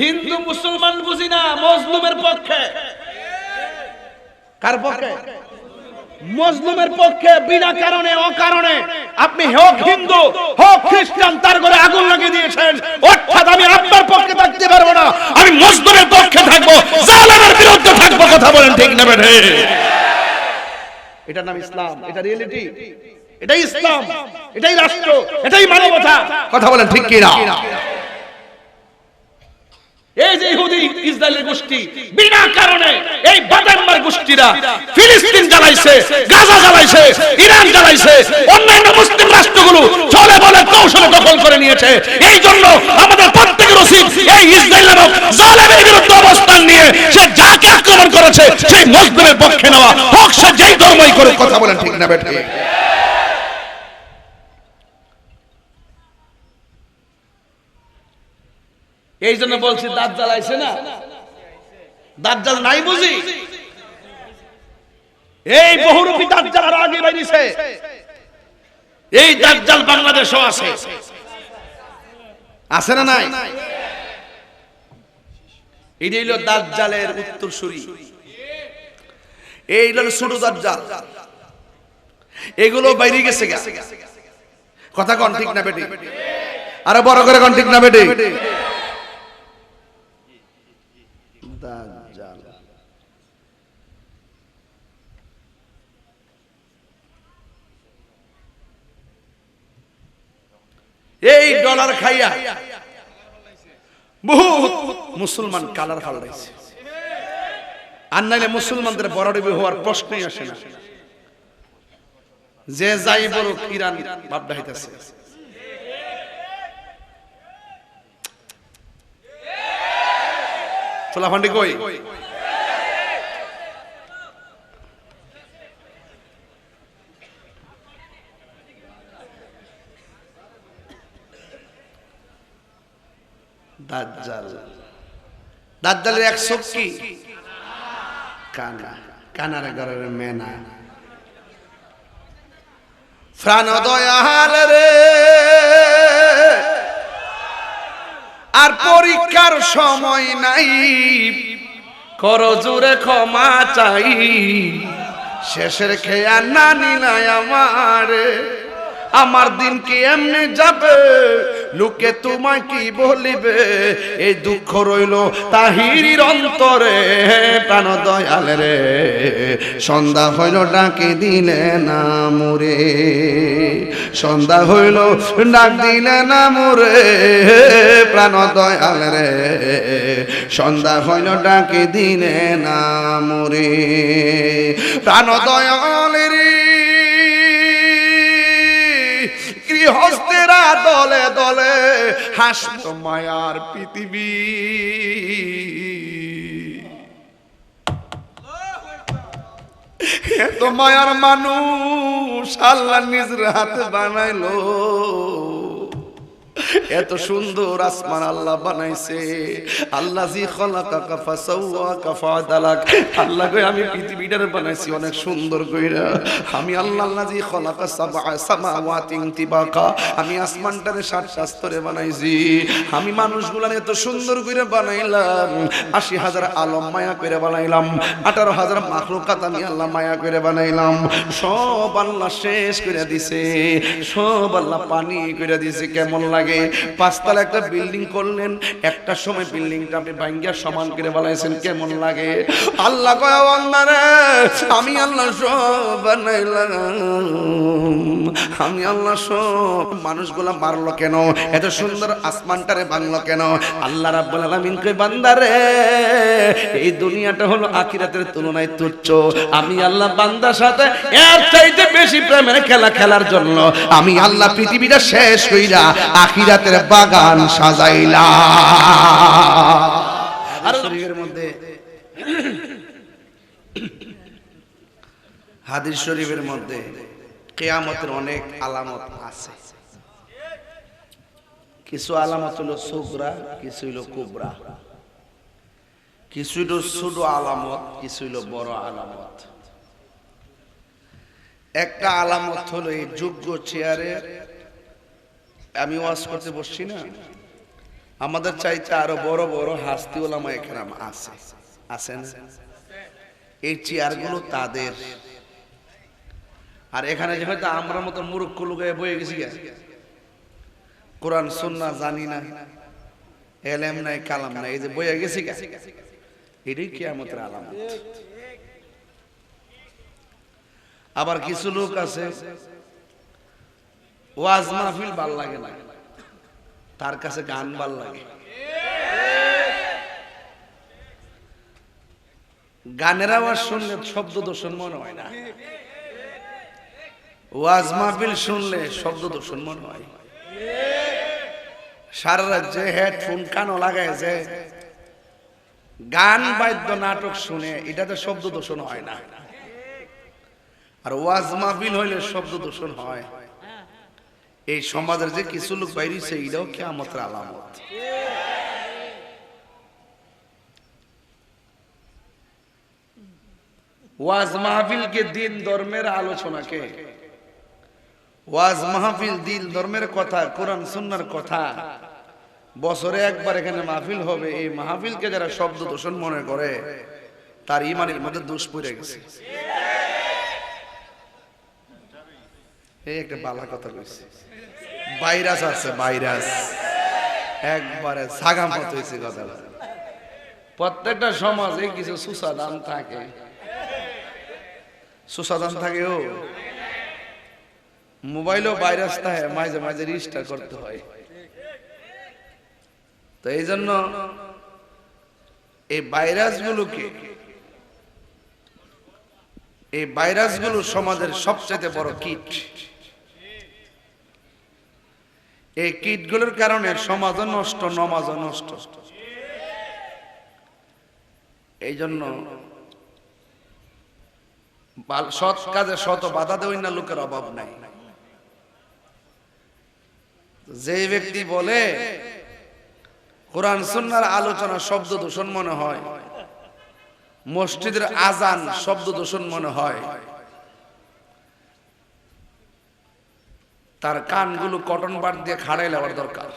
হিন্দু মুসলমান বুঝি না, মজলুমের পক্ষে। কার পক্ষে? মজলুমের পক্ষে। বিনা কারণে অকারণে আপনি হোক হিন্দু হোক খ্রিস্টান তার ঘরে আগুন লাগিয়ে দিয়েছেন, অর্থাৎ আমি আপনার পক্ষে থাকতে পারবো না, আমি মজলুমের পক্ষে থাকবো, জালেমের বিরুদ্ধে থাকবো। কথা বলেন ঠিক না বেঠে? এটার নাম ইসলাম, এটা রিয়েলিটি, এটাই ইসলাম, এটাই রাষ্ট্র, এটাই মানবতা। কথা বলেন ঠিক কি না? এই যে ইহুদি ইসরায়েলের গোষ্ঠী বিনা কারণে এই বাদাম্মার গোষ্ঠীরা ফিলিস্তিন জ্বালাইছে, গাজা জ্বালাইছে, ইরান জ্বালাইছে, অন্যান্য মুসলিম রাষ্ট্রগুলো চলে বলে কৌশলে দখল করে নিয়েছে। এই জন্য আমাদের প্রত্যেকের উচিত এই ইসরায়েল নামক জালেমের বিরুদ্ধে অবস্থান নিয়ে সে যাকে আক্রমণ করেছে সেই মুসলিমের পক্ষে নেওয়া, হোক সে যেই ধর্মই করে। কথা বলেন ঠিক না বেঠিক? এই জন্য বলছি দাজ্জাল আইছে না, দাজ্জাল নাই বুঝি? এই বহুরূপী দাজ্জাল আর আগে বাইরিছে। এই দাজ্জাল বাংলাদেশও আছে, আছে না নাই? এই হলো দাজ্জালের উত্তরসূরি, এই হলো ছোট দাজ্জাল। এগুলো বাইরে গেছে। কথা কোন ঠিক না বেটি? আরে বড় করে কোন ঠিক না বেটি? দাজ্জাল এই ডলার খাইয়া বহুত মুসলমান কালার ফালাইছে। আর নাইলে মুসলমানদের বড়ডুবি হওয়ার প্রশ্নই আসে না। যে যাই বলুক ইরান ভাব দেখাইতেছে। ফলাফান্ডি কই? দাজ্জাল, দাজ্জালের এক চোখ কি? কানা, কানার ঘরের মেনা। প্রাণ দয়াল রে, আর পরীক্ষার সময় নাই, কর জোরে ক্ষমা চাই, শেষের খেয়া না নিলাই আমারে, আমার দিন কি এমনি যাবে, লোকে তোমায় কি বলিবে, এই দুঃখ রইল তাহিরির অন্তরে। প্রাণ দয়াল রে, সন্ধ্যা হইল ডাকে দিলে না মোরে, সন্ধ্যা হইল ডাক দিলে না মোরে, প্রাণ দয়াল রে, সন্ধ্যা হইল ডাকে দিলে না মোরে। প্রাণ দয়াল রে, গৃহস্থেরা দলে দলে হাসত মায়ার পৃথিবী, এত মায়ার মানুষ আল্লাহ নিজের হাতে বানাইলো। এত সুন্দর আসমান আল্লাহ বানাইছে। আল্লাযী খালাকাকা ফাসাওয়াকা ফাআদালাক। আল্লাহ কই আমি পৃথিবীটারে বানাইছি অনেক সুন্দর কইরা। আমি আল্লাহ আল্লাযী খালাকা সাবআ সামাওয়াতিন তিবাকা। আমি আসমানটারে ৭টা স্তরে বানাইছি। আমি মানুষগুলারে এত সুন্দর কইরা বানাইলাম। ৮০,০০০ আলম মায়া কইরা বানাইলাম। ১৮,০০০ মাখলুকাত আমি আল্লাহ মায়া কইরা বানাইলাম। সব আল্লাহ শেষ কইরা দিছে। সব আল্লাহ পানি কইরা দিছে। কেমন লাগে? ৫ তলা একটা বিল্ডিং করলেন, একটা সময় বিল্ডিংটা আপনি ভাঙ্গিয়া সমান করে বানাইছেন, কেমন লাগে? আল্লাহ কয় বান্দারে, আমি আল্লাহ সব বানাইলাম, আমি আল্লাহ সব। মানুষগুলা মারলো কেন? এত সুন্দর আসমানটারে ভাঙলো কেন? আল্লাহ রাব্বুল আলামিন কয় বান্দারে, এই দুনিয়াটা হলো আখিরাতের তুলনায় তুচ্ছ। আমি আল্লাহ বান্দার সাথে এর চাইতে বেশি প্রেমের খেলা খেলার জন্য আমি আল্লাহ পৃথিবীটা শেষ কইরা আখিরাতের বাগান সাজাইলা। আর শরীফের মধ্যে, হাদিস শরীফের মধ্যে কিয়ামতের অনেক আলামত আছে। কিছু আলামত হলো সুগরা, কিছু হলো কুবরা, কিছু হলো ছোট আলামত, কিছু হলো বড় আলামত। একটা আলামত হলো এই যোগ্য চেয়ারে আমি ওয়াজ করতে বসছি না, আমাদের চাইতে আরো বড় বড় হাস্তি ওলামা একরাম আছে, আছেন। এই চেয়ারগুলো তাদের। আর এখানে যে হয়তো আমরা মতো মূর্খ লোকে বয়ে গেছি, কোরআন সুন্নাহ জানি না, এলেম নাই কালাম নাই, এই যে বয়ে গেছি, এটাই কিয়ামতের আলামত। আবার কিছু লোক আছে ওয়াজ মাহফিল ভাল লাগে না, তার কাছে গান ভাল লাগে। গানের আওয়াজ শুনলে শব্দ দূষণ মনে হয় না, ওয়াজ মাহফিল শুনলে শব্দ দূষণ মনে হয়। সারা রাত যে হেডফোন কানও লাগায় যে গান বাদ্য নাটক শুনে, এটাতে শব্দ দূষণ হয় না। আর ওয়াজ মাহফিল হইলে শব্দ দূষণ হয়। এই সমাজের যে কিছু লোক বাইরেছে, এটাও কিয়ামতের আলামত। ওয়াজ মাহফিলকে দিন ধর্মের আলোচনাকে, ওয়াজ মাহফিল দিন ধর্মের কথা, কোরআন সুন্নাহর কথা বছরে একবার এখানে মাহফিল হবে, এই মাহফিলকে যারা শব্দ দূষণ মনে করে, তার ঈমানের মধ্যে দোষ পড়ে গেছে। এই একটা বালা কথা কইছে, ভাইরাস আছে, ভাইরাস একবারে সাগামত হয়েছে কথা। প্রত্যেকটা সমাজে কিছু সুসাদান থাকে, সুসাদান থাকে। ও মোবাইলও ভাইরাস থাকে, মাঝে মাঝে রিস্টার করতে হয়। তো এই জন্য এই ভাইরাসগুলো সমাজের সবচেয়ে বড় কীট। এই কীটগুলোর কারণে সমাজও নষ্ট, নমাজও নষ্ট। এই জন্য সৎ কাজে শত বাধা দেওয়াই না, লোকের অভাব নাই। যে ব্যক্তি বলে কোরআন সুন্নাহর আলোচনা শব্দ দূষণ মনে হয়, মসজিদের আজান শব্দ দূষণ মনে হয়, তার কানগুলো কটন বার দিয়ে খাড়াই নেওয়ার দরকার।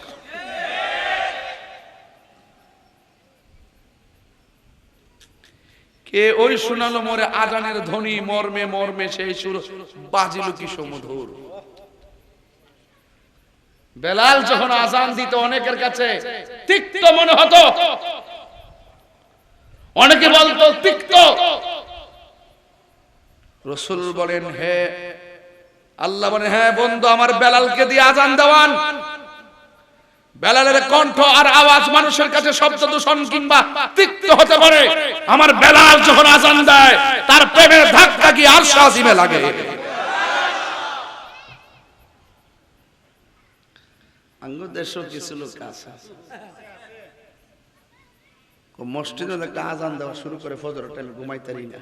কে ওই শোনালো মোরে আজানের ধ্বনি, মর্মে মর্মে সেই সুর বাজিল কি সুমধুর। বেলাল যখন আজান দিত, অনেকের কাছে তিক্ত মনে হতো, অনেকে বলতো তিক্ত। রাসূল বলেন, হে আল্লাহ বলেন, হ্যাঁ বন্ধু, আমার বেলালকে দিয়ে আজান দেওয়ান। বেলালের কণ্ঠ আর আওয়াজ মানুষের কাছে শব্দ দূষণ কিংবা তিক্ত হতে পারে, আমার বেলাল যখন আজান দেয়, তার প্রেমের ধাক্কা কি আরশ আজিমে লাগে। আঙ্গুর দেশও কিছু লোক আছে, মসজিদে একটা আজান দেওয়া শুরু করে, ফজর টাইমে ঘুমাইতারি না।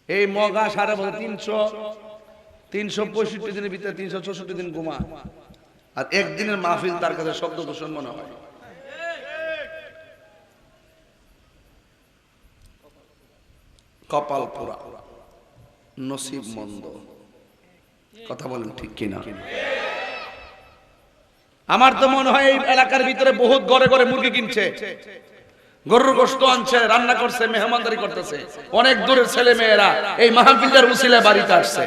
এই মগা সারা বছর 365 দিনের ভিতরে 364 দিন ঘুমা, আর একদিনের মাহফিল তার কাছে শব্দ দূষণ মনে হয়। কপাল পোড়া, নসিব মন্দ। কথা বলেন ঠিক কিনা? আমার তো মনে হয় এই এলাকার ভিতরে বহুত ঘরে ঘরে মুরগি কিনছে, গরুর গোশত আনছে, রান্না করছে, মেহমানদারি করতেছে। অনেক দূরের ছেলে মেয়েরা এই মাহফিলের উসিলায় বাড়িতে আসছে।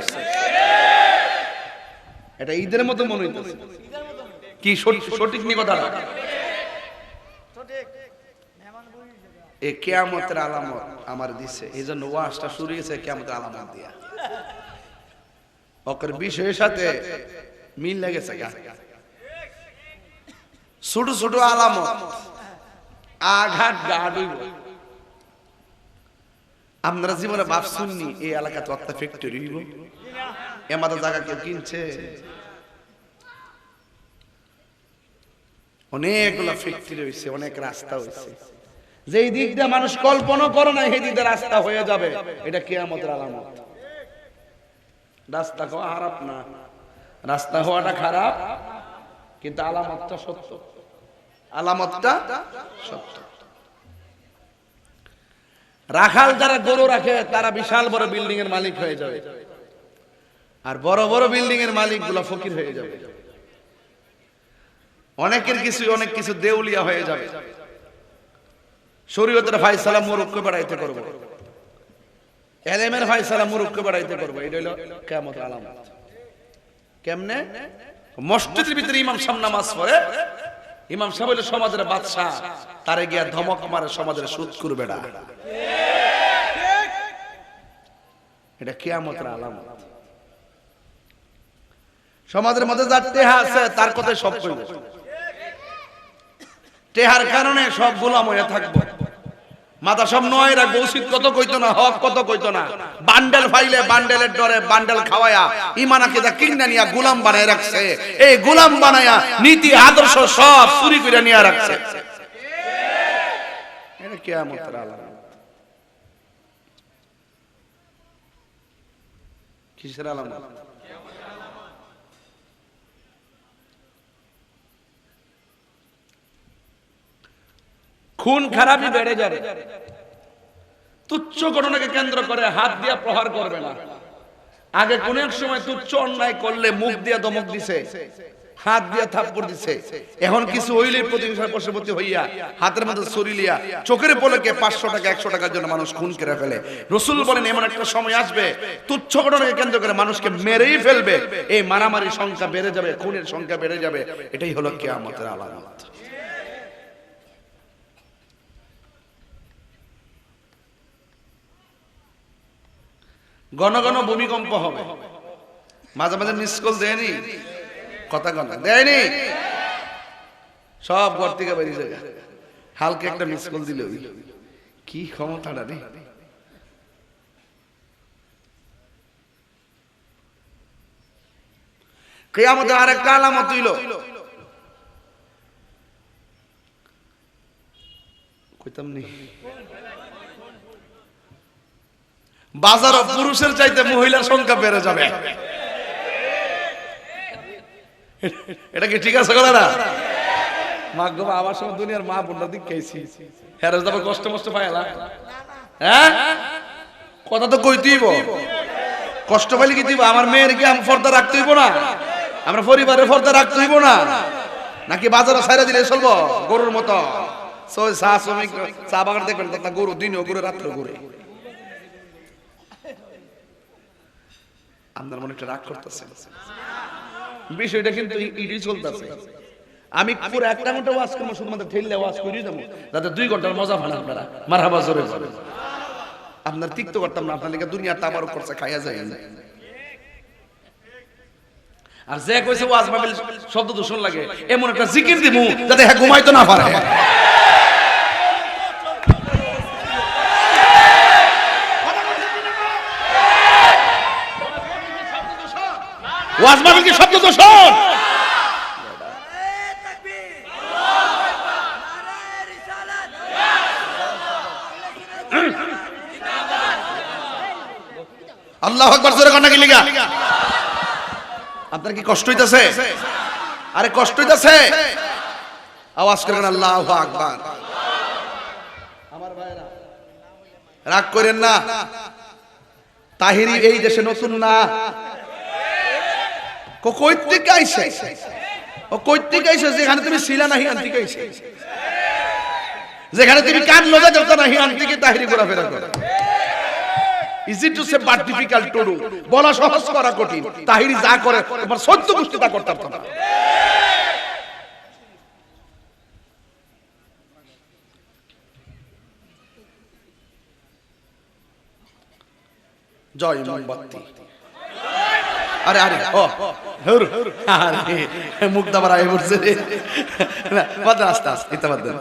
এটা ঈদের মতো মনে হইতেছে। কি সঠিক নি কথাটা? এই কিয়ামতের আলামত আমার দিছে, এই জন্য ওয়াজটা শুরু হয়েছে কিয়ামতের আলামত দিয়া। ওকের বিষয়ের সাথে মিল লেগেছে। ছোট ছোট আলামত আঘাত গাড়িব। আপনারা জীবনে ভাবছুননি এই এলাকাতে একটা ফ্যাক্টরি হইব, এমাদের জায়গা কেউ কিনছে? অনেকগুলো ফ্যাক্টরি হয়েছে, অনেক রাস্তা হয়েছে। যেই দিক দিয়ে মানুষ কল্পনা করে না সেই দিক দিয়ে রাস্তা হয়ে যাবে, এটা কিয়ামতের আলামত। রাস্তা হওয়া খারাপ না, রাস্তা হওয়াটা খারাপ, কিন্তু আলামতটা সত্য, আলামতটা সত্য। রাখাল যারা গরু রাখে তারা বিশাল বড় বিল্ডিং এর মালিক হয়ে যাবে, আর বড় বড় বিল্ডিং এর মালিক গুলা ফকির হয়ে যাবে। অনেকের অনেক কিছু দেউলিয়া হয়ে যাবে। শরীয়তের ফায়সালা মুরুক্কে বেড়াইতে করব, এলেমের ফায়সালা মুরুক্কে বেড়াইতে করব, এটা হলো কিয়ামতের আলামত। কেমনে? মসজিদের ভিতরে ইমাম সাহেব নামাজ পড়ে, ইমাম সাহেব হলো সমাজের বাদশা, তারে গিয়া ধমক মারে সমাজের সুদখোর বেটা, এটা কিয়ামতের আলামত। সমাজের মধ্যে যার টেহা আছে তার কথাই সব কইব, টেহার কারণে সব গোলাম হয়ে থাকবো, মাথা সব নয় রাখবো, উচিত কত কইতো না, হক কত কইতো না, বান্ডেল ফাইলে বান্ডেলের ডরে বান্ডেল খাওয়ায়া ইমানাকে দা কিনা নিয়া গোলাম বানায় রাখছে। এই গোলাম বানায়া নীতি আদর্শ সব চুরি করে নিয়ে রাখছে। এটা কিয়ামতের আলামত। কিসের আলামত? খুন খারাপি বেড়ে যাবে। তুচ্ছ ঘটনাকে কেন্দ্র করে হাত দিয়ে প্রহার করবে না। আগে কোন এক সময় তুচ্ছ অন্যায় করলে মুখ দিয়ে ধমক দিছে, হাত দিয়ে থাপ্পড় দিছে, এখন কিছু হইলেই প্রতিহিংসার বশবর্তী হইয়া হাতের মধ্যে ছুরি লিয়া চোখের পলকে 500 টাকা 100 টাকার জন্য মানুষ খুন করে ফেলে। রাসূল বলেন এমন একটা সময় আসবে তুচ্ছ ঘটনাকে কেন্দ্র করে মানুষকে মেরেই ফেলবে, এই মারামারির সংখ্যা বেড়ে যাবে, খুনের সংখ্যা বেড়ে যাবে। এটাই হলো কিয়ামতের আলামত। ঘন ঘন ভূমিকম্প হবে, মাঝে মাঝে মিস কল দেয়নি, কথা কথা দেয়নি, সব ঘর থেকে বেরিয়ে যাবে, হালকা একটা মিস কল দিল, কি ক্ষমতাটা রে। কিয়ামতের আরেকটা আলামত হইল, কইতাম নি, বাজার পুরুষের চাইতে মহিলার সংখ্যা বেড়ে যাবে। এটা কি ঠিক আছে কথা না? মা গো, আমার সময় দুনিয়ার মা বোনরা দিক খাইছি, হেরে যাবে কষ্ট মষ্ট পাইলা, হ্যাঁ কথা তো কই দিব, কষ্ট পাইলে কি দিব? আমার মেয়ের কি আমি পর্দা রাখতে হইব না? আমরা পরিবারের পর্দা রাখতে হইব না? নাকি বাজারে ছাইরা দিলে চলবো গরুর মতো? শ্রমিক চা বাগান দেখবেন গরু দিনও গরু রাত্রে ঘুরে। আপনার মনে একটা রাগ করতেছে, বিষয়টা কিন্তু ইডি চলতেছে। আমি পুরো 1 ঘন্টা ওয়াজ করবো, শুধুমাত্র ঠেললে ওয়াজ করে দেবো, যাতে 2 ঘন্টার মজা পান আপনারা। মারহাবা জোরে জোরে। আপনার তিক্ত করতাম না, আপনার লেগে দুনিয়া তাবারক করছে, খাইয়া যায়। আর যে কইছে ওয়াজ মাহফিল শব্দ দূষণ লাগে, এমন একটা জিকির দিমু যাতে হ্যাঁ ঘুমাইতে না পারে। ওয়াজ মাহফিল কি শব্দ দূষণ? আল্লাহু আকবার জোরে কন্যা কি লিগা? আপনার কি কষ্ট হইতাছে? আরে কষ্ট হইতাছে? আওয়াজ করেন আল্লাহু আকবার। আমার ভাইরা রাগ করেন না, তাহিরি এই দেশে নতুন না। কই থেকে আইছে? ও কই থেকে আইছে? যেখানে তুমি ছিলা না হিয়ান থেকে আইছে, যেখানে তুমি কান লগা ধরতা না হিয়ান থেকে তাহিরি ঘোরাফেরা করে। Is it to say but difficult to do? বলা সহজ করা কঠিন। তাহিরি যা করে তোমার 14 গোষ্ঠী তা করতে পারতো না। জয় মোমবাতি। আরে আরে ও হুর আরে মুক্তা বাড়ায় বলছে রে, না বাদ আস্তে আস্তে এটা বাদ দেন।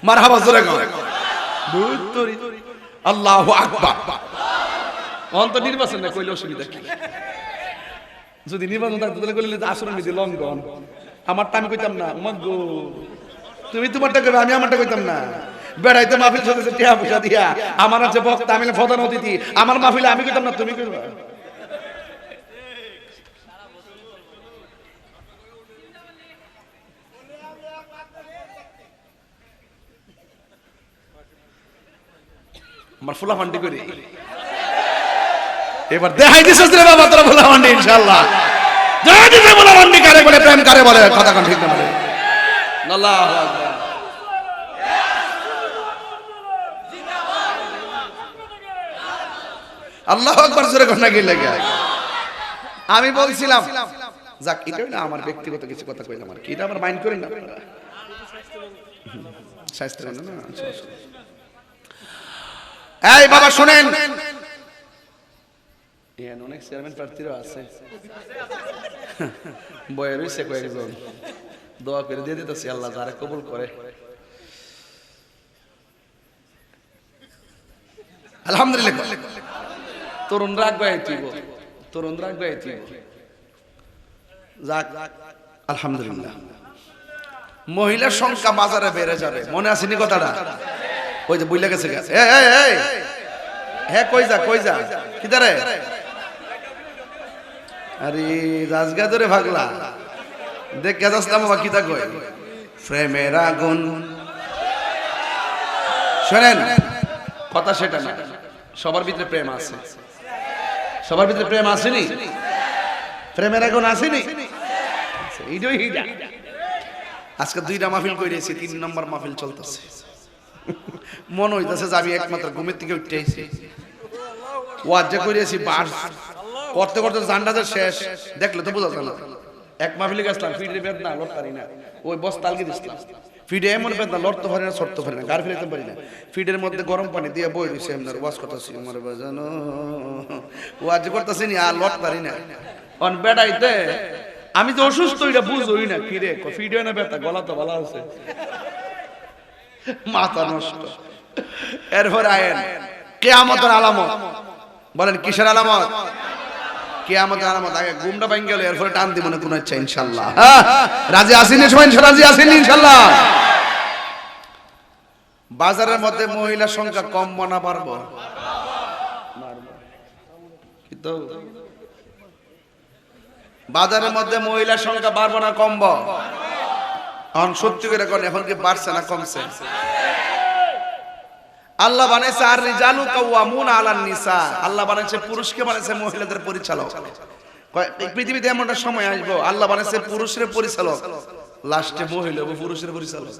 মারহাবা জোরে গাও। দুই আল্লাহু আকবার। অন্ত নির্বাচন না কইলে অসুবিধা কি? যদি নির্বাচন থাকতো তাহলে কইলে আসরের মধ্যে লঙ্ঘন। আমারটা আমি কইতাম না, মাগো তুমি তোমারটা কইবে, আমি আমারটা কইতাম না। বেড়াইতে মাহফিল চলতেছে টিয়া পয়সা দিয়া, আমার আছে বক্তা, আমি প্রধান অতিথি, আমার মাহফিলে আমি কইতাম না, তুমি কইবা। আমার ফুলা ফান্ডি করি এবার দেখাই দিছিস রে বাবা, তোরা ফুলা ফান্ডি ইনশাআল্লাহ দেখাই দিছিস। ফুলা ফান্ডি কারে বলে, প্রেম কারে বলে, কথা কোন ঠিক না বলে। আল্লাহু আকবার। আল্লাহু আকবার জোরে কথা কি লাগে। আমি বলছিলাম যাক এটা না আমার ব্যক্তিগত কিছু কথা কইলাম আর কি, এটা আবার মাইন্ড করেন না শাস্ত্র না। এই বাবা শুনেন, এখানে অনেক চেয়ারম্যান প্রার্থীরা আছে, বয়ে রয়েছে কয়েকজন, দোয়া করে দিয়ে দিতেছি আল্লাহ যারা কবুল করে। আলহামদুলিল্লাহ। তরুণ রাগ গাইতিব, তরুণ রাগ গাইতিব, যাক আলহামদুলিল্লাহ। মহিলার সংখ্যা বাজারে বেড়ে যাবে, মনে আসেনি কথাটা? ওই যে বুঝলে গেছে, হ্যাঁ কই যা কই যা কিদারে, আরে রাজগা ধরে ভাগলা দেখ যাচ্ছিলাম বাবা কিতা কই, প্রেমের আগুন। শোনেন কথা সেটা না, সবার ভিতরে প্রেম আছে, সবার ভিতরে প্রেম আসেনি, প্রেমের আগুন আসেনি। আজকে 2টা মাহফিল কইরেছি, 3 নম্বর মাহফিল চলতেছে। মনে হইতাছে যে আমি একমাত্র ঘুমের থেকে উঠতে আইছি, ওয়াজ যে কইরেছি বাস করতে করতে জান্নাতের শেষ, দেখলে তো বোঝা যায় না। এক মাহফিলে গেছিলাম, ফিডে বেদনা লড়তারি না, ওই বস্তা আলগি দিছিলাম, ফিডে এমন বেদনা লড়তে পারি না, ছড়তে পারি না, গাড়ি ফেলতে পারি না, ফিডের মধ্যে গরম পানি দিয়ে বই রইছে, এমনার ওয়াজ করতেছি, আমার বাজানো ওয়াজ করতেছি না আর লড়তারি না। অন বেড়াইতে আমি তো অসুস্থ, এটা বুঝই না, ফিরে ফিডে না ব্যথা, গলা তো ভালো আছে, মাথা নষ্ট। এরপর আয়েন কিয়ামতের আলামত, বলেন কিসের আলামত? কিয়ামতের আলামত। আগে ঘুমটা ভাঙ গেল, এরপরে টান দিব না কোন ইচ্ছা ইনশাআল্লাহ। রাজি আছেন সবাই? রাজি আছেন ইনশাআল্লাহ? বাজারের মধ্যে মহিলার সংখ্যা কম না বাড়বো? কিন্তু বাজারের মধ্যে মহিলার সংখ্যা বাড়বো না কমবো? এখন সত্যি করে কোন এখন কি বাড়ছে না কমছে? আল্লাহ বানাইছে আর রিজালু কাওয়ামুনা আলান নিসা, আল্লাহ বানাইছে পুরুষকে বানাইছে মহিলাদের পরিচালক। পৃথিবীতে এমন একটা সময় আসবে আল্লাহ বানাইছে পুরুষের পরিচালক, লাস্টে মহিলা ও পুরুষের পরিচালক।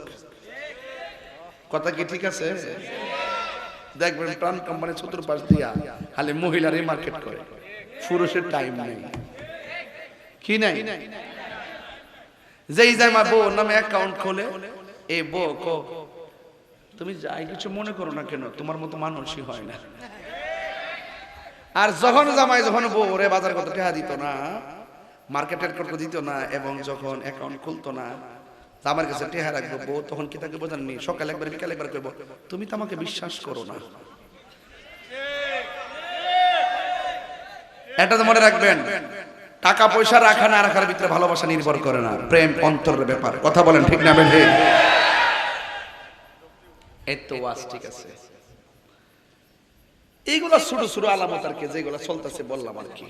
কথা কি ঠিক আছে? দেখবেন প্রাণ কোম্পানি চতুর্পাশ দিয়া খালি মহিলারই মার্কেট করে, পুরুষের টাইম নেই। কি নাই? যেই যায় মা বউ নামে অ্যাকাউন্ট খোলে, এই বউ কো তুমি যাই কিছু মনে করো না কেন, তোমার মতো মানুষই হয় না। আর যখন জামাই যখন বউ রে বাজার কত টাকা দিত না, মার্কেটের কত দিত না, এবং যখন অ্যাকাউন্ট খুলতো না, আমার কাছে টাকা রাখবো বউ, তখন কি তাকে বোঝাননি? সকালে একবার বিকালে একবার কইব তুমি তো আমাকে বিশ্বাস করো না। এটা তো মনে রাখবেন, টাকা পয়সা রাখা না রাখার ভিতরে ভালোবাসা নির্ভর করে না, প্রেম অন্তরের ব্যাপার। কথা বলেন ঠিক না বেঠিক? এতো ওয়াজ ঠিক আছে, এইগুলা ছোট ছোট আলামত আর কি, যেগুলা চলতেছে বললাম আর কি।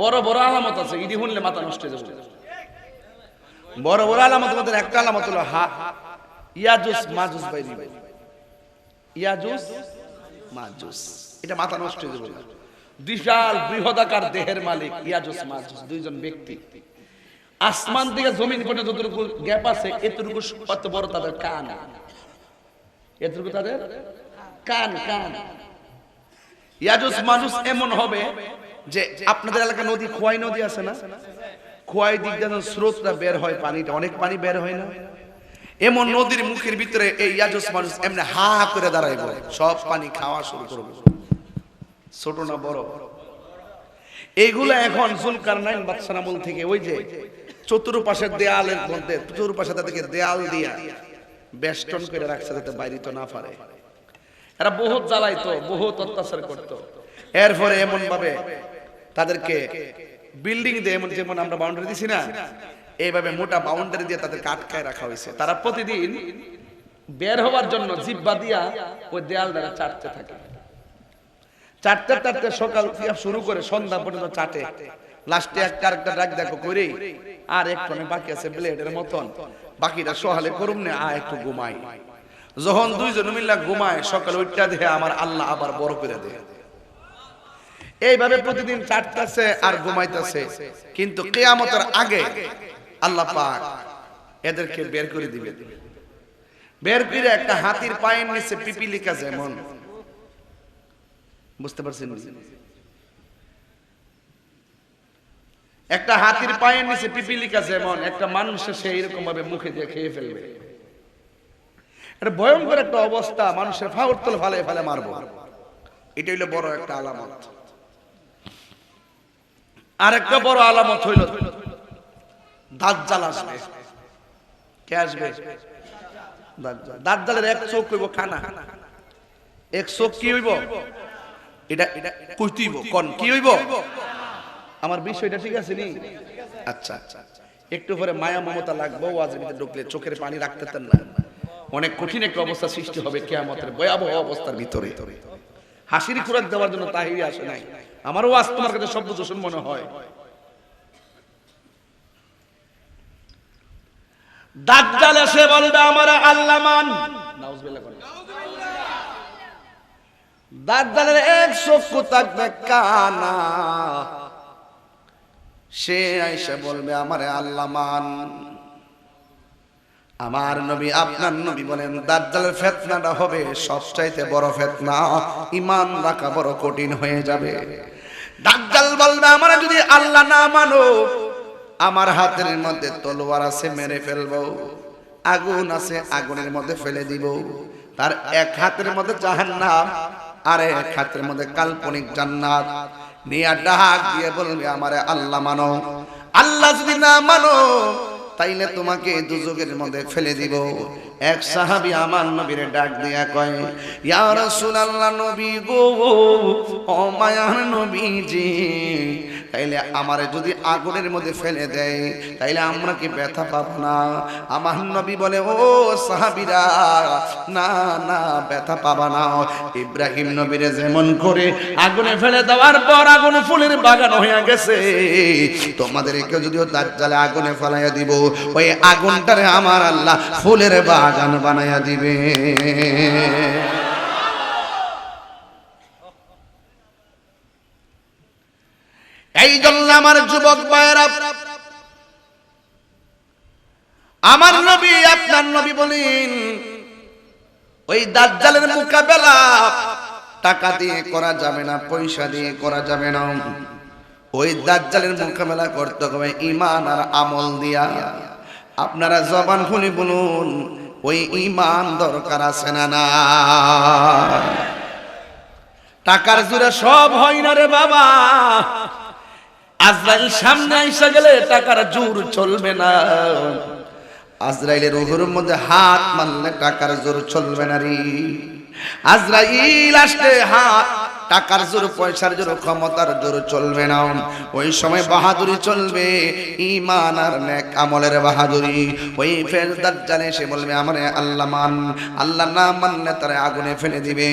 বড় বড় আলামত আছে, ইডি শুনলে মাথা নষ্ট হয়ে যাবে। বড় বড় আলামত মধ্যে একটা আলামত হলো ইয়াজুজ মাজুজ বাইরে, ইয়াজুজ মাজুজ, এটা মাথা নষ্ট হয়ে যাবে। বিশাল বৃহদাকার দেহের মালিক ইয়াজুজ মাজুজ, দুইজন ব্যক্তি। আসমান থেকে জমিন পর্যন্ত যতটুকু গ্যাপ আছে, এতটুকু কত বড় তাদের কান, এতটুকু তাদের কান। কান ইয়াজুজ মাজুজ এমন হবে যে আপনাদের এলাকায় নদী, খোয়াই নদী আছে না, খোয়াই দিক দিয়ে স্রোতটা বের হয়, পানিটা অনেক পানি বের হয় না, এমন নদীর মুখের ভিতরে এই ইয়াজুজ মাজুজ এমনি হা করে দাঁড়াইব, সব পানি খাওয়া শুরু করবে। ছোট না বড়? এইগুলা এখন জুলকারনাইন বাদশাহ আমল থেকে ওই যে চতুর্পাশের দেয়ালের মধ্যে, চতুর্পাশে তাদেরকে দেয়াল দিয়া বেষ্টন করে রাখছে যাতে বাইরে তো না পারে। এরা বহুত জ্বালাইতো, বহুত অত্যাচার করতো। এরপরে এমন ভাবে তাদেরকে বিল্ডিং দিয়ে, এমন যেমন আমরা বাউন্ডারি দিছি না, এইভাবে মোটা বাউন্ডারি দিয়ে তাদেরকে আটকায় রাখা হয়েছে। তারা প্রতিদিন বের হওয়ার জন্য জিহ্বা দিয়া ওই দেয়াল দ্বারা চাটতে থাকে। চাটতে চাটতে সকাল থেকে শুরু করে সন্ধ্যা পর্যন্ত চাটে, লাস্টে একটা আরেকটা ডাক দেখো করে, আর একটু বাকি আছে ব্লেডের মতন, বাকিটা সহালে করুম না, একটু ঘুমাই। যখন দুইজন মিল্লা ঘুমায়, সকাল উঠটা দেখে আমার আল্লাহ আবার বড় করে দেয়। এইভাবে প্রতিদিন চাটতেছে আর ঘুমাইতেছে। কিন্তু কিয়ামতের আগে আল্লাহ পাক এদেরকে বের করে দিবেন। বের করে একটা হাতির পায়ের নিচে পিপিলিকা যেমন, বুঝতে পারছেন? একটা হাতির পায়ের নিচে পিপিলিকা যেমন একটা মানুষের সেই রকম ভাবে মুখে দিয়ে খেয়ে ফেলবে। এটা ভয়ঙ্কর একটা অবস্থা, মানুষের ফাউর তল ফালে ফালে মারবো। এটা হইলো বড় একটা আলামত। আরেকটা বড় আলামত হইল দাজ্জাল আসবে। কে আসবে? দাজ্জাল। দাজ্জালের এক চোখ হইব কানা, এক চোখ কি হইব? এটা কইতে হইব কোন কি হইব? আমার বিষয়টা ঠিক আছে নি? আচ্ছা, একটু পরে মায়া মমতা লাগবে, ওয়াজের ভিতরে ঢুকলে চোখের পানি রাখতে পারেন না। অনেক কঠিন একটা অবস্থা সৃষ্টি হবে কিয়ামতের ভয়াবহ অবস্থার ভিতরে। হাসির খোরাক দেওয়ার জন্য তাহিরি আসে নাই। আমার ওয়াজ তোমার কাছে শব্দ দূষণ মনে হয়। দাজ্জাল এসে বলবে আমার আল্লাহ মান। নাউজুবিল্লাহ বলেন। দাজ্জালের এক চক্ষু থাকবে কানা, সে আইসা বলবে আমারে আল্লাহ মান। আমার নবী আপনার নবী বলেন দাজ্জালের ফিতনাটা হবে সবচাইতে বড় ফিতনা, ঈমান রাখা বড় কঠিন হয়ে যাবে। দাজ্জাল বলবে আমারে যদি আল্লাহ না মানো, আমার হাতের মধ্যে তলোয়ার আছে মেরে ফেলবো, আগুন আছে আগুনের মধ্যে ফেলে দিব। তার এক হাতের মধ্যে জাহান্নাম আর এক হাতের মধ্যে কাল্পনিক জান্নাত নিয়ে ডাক দিয়ে বলবে আমারে আল্লাহ মানো। আল্লাহ যদি না মানো তাইলে তোমাকে দুজকের মধ্যে ফেলে দিব। এক সাহাবী আমার নবীরে ডাক দিয়া কয় ইয়া রাসূলুল্লাহ নবী গো, ও মায়ার নবীজি, তাইলে আমারে যদি আগুনের মধ্যে ফেলে দেয় তাইলে আমরা কি ব্যথা পাবো না? আমার নবী বলে ও সাহাবীরা, না না ব্যথা পাবা না। ইব্রাহিম নবীরে যেমন করে আগুনে ফেলে দেওয়ার পর আগুন ফুলের বাগান হয়ে গেছে, তোমাদেরকে যদিও দাজ্জালে আগুনে ফেলাইয়া দিব, ওই আগুনটারে আমার আল্লাহ ফুলের বাগান বানাইয়া দিবে। এই জন্য আমার যুবক ভাইয়েরা, আমার নবী আপনার নবী বলেন ওই দাজ্জালের মোকাবেলা টাকা দিয়ে করা যাবে না, পয়সা দিয়ে করা যাবে না। ওই দাজ্জালের মোকাবেলা করতে হবে ঈমান আর আমল দিয়া। আপনারা জবান খুলে বলুন ওই ঈমান দরকার আছে না? না, টাকার জোরে সব হয় না রে বাবা। আজরাইল সামনে আইসা গেলে টাকার জোর চলবে না। আজরাইলের রুহের মধ্যে হাত মারলে টাকার জোর চলবে না রে। আজরাইল আসলে হাত টাকার জোর, পয়সার জোর, ক্ষমতার জোর চলবে না। ওই সময় বাহাদুরি চলবে, ঈমান আর নেক আমলের বাহাদুরি। ওই ফেরেশতা জানে সে বলবে আমারে আল্লাহ মান। আল্লাহ না মানলে তারা আগুনে ফেলে দিবে।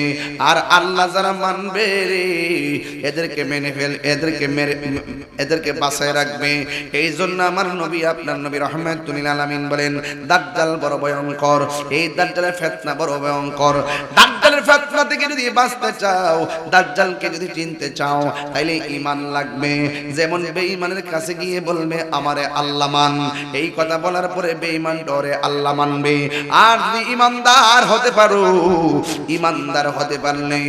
আর আল্লাহ যারা মানবে রে এদেরকে মেনে ফেল, এদেরকে বাঁচায় রাখবে। এই জন্য আমার নবী আপনার নবী রাহমাতুল লিল আলামিন বলেন দাজ্জাল বড় ভয়ঙ্কর। এই দাজ্জালের ফিতনা বড় ভয়ঙ্কর। দাজ্জালের ফিতনা থেকে যদি বাঁচতে চাও, দাজ্জালকে যদি চিনতে চাও, তাইলে ঈমান লাগবে। যেমন বেঈমানের কাছে গিয়ে বলবে আমারে আল্লাহ মান, এই কথা বলার পরে বেঈমান ডরে আল্লাহ মানবে। আর যদি ঈমানদার হতে পারো, ঈমানদার হতে পারলে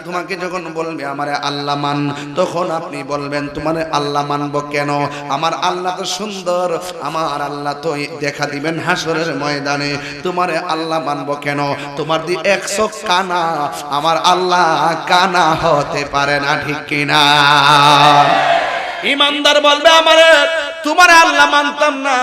তোমাকে যখন বলবে আমারে আল্লাহ মান, তখন আপনি বলবেন তোমারে আল্লাহ মানবো কেন? আমার আল্লাহ তো সুন্দর, আমার আল্লাহ তো দেখা দিবেন হাসরের ময়দানে। তোমারে আল্লাহ মানবো কেন? তোমার দি 100 কানা, আমার আল্লাহ কানা হতে পারে না, ঠিক কিনা? ঈমানদার বলবে আমারে তোমারে আল্লাহ মানতাম না,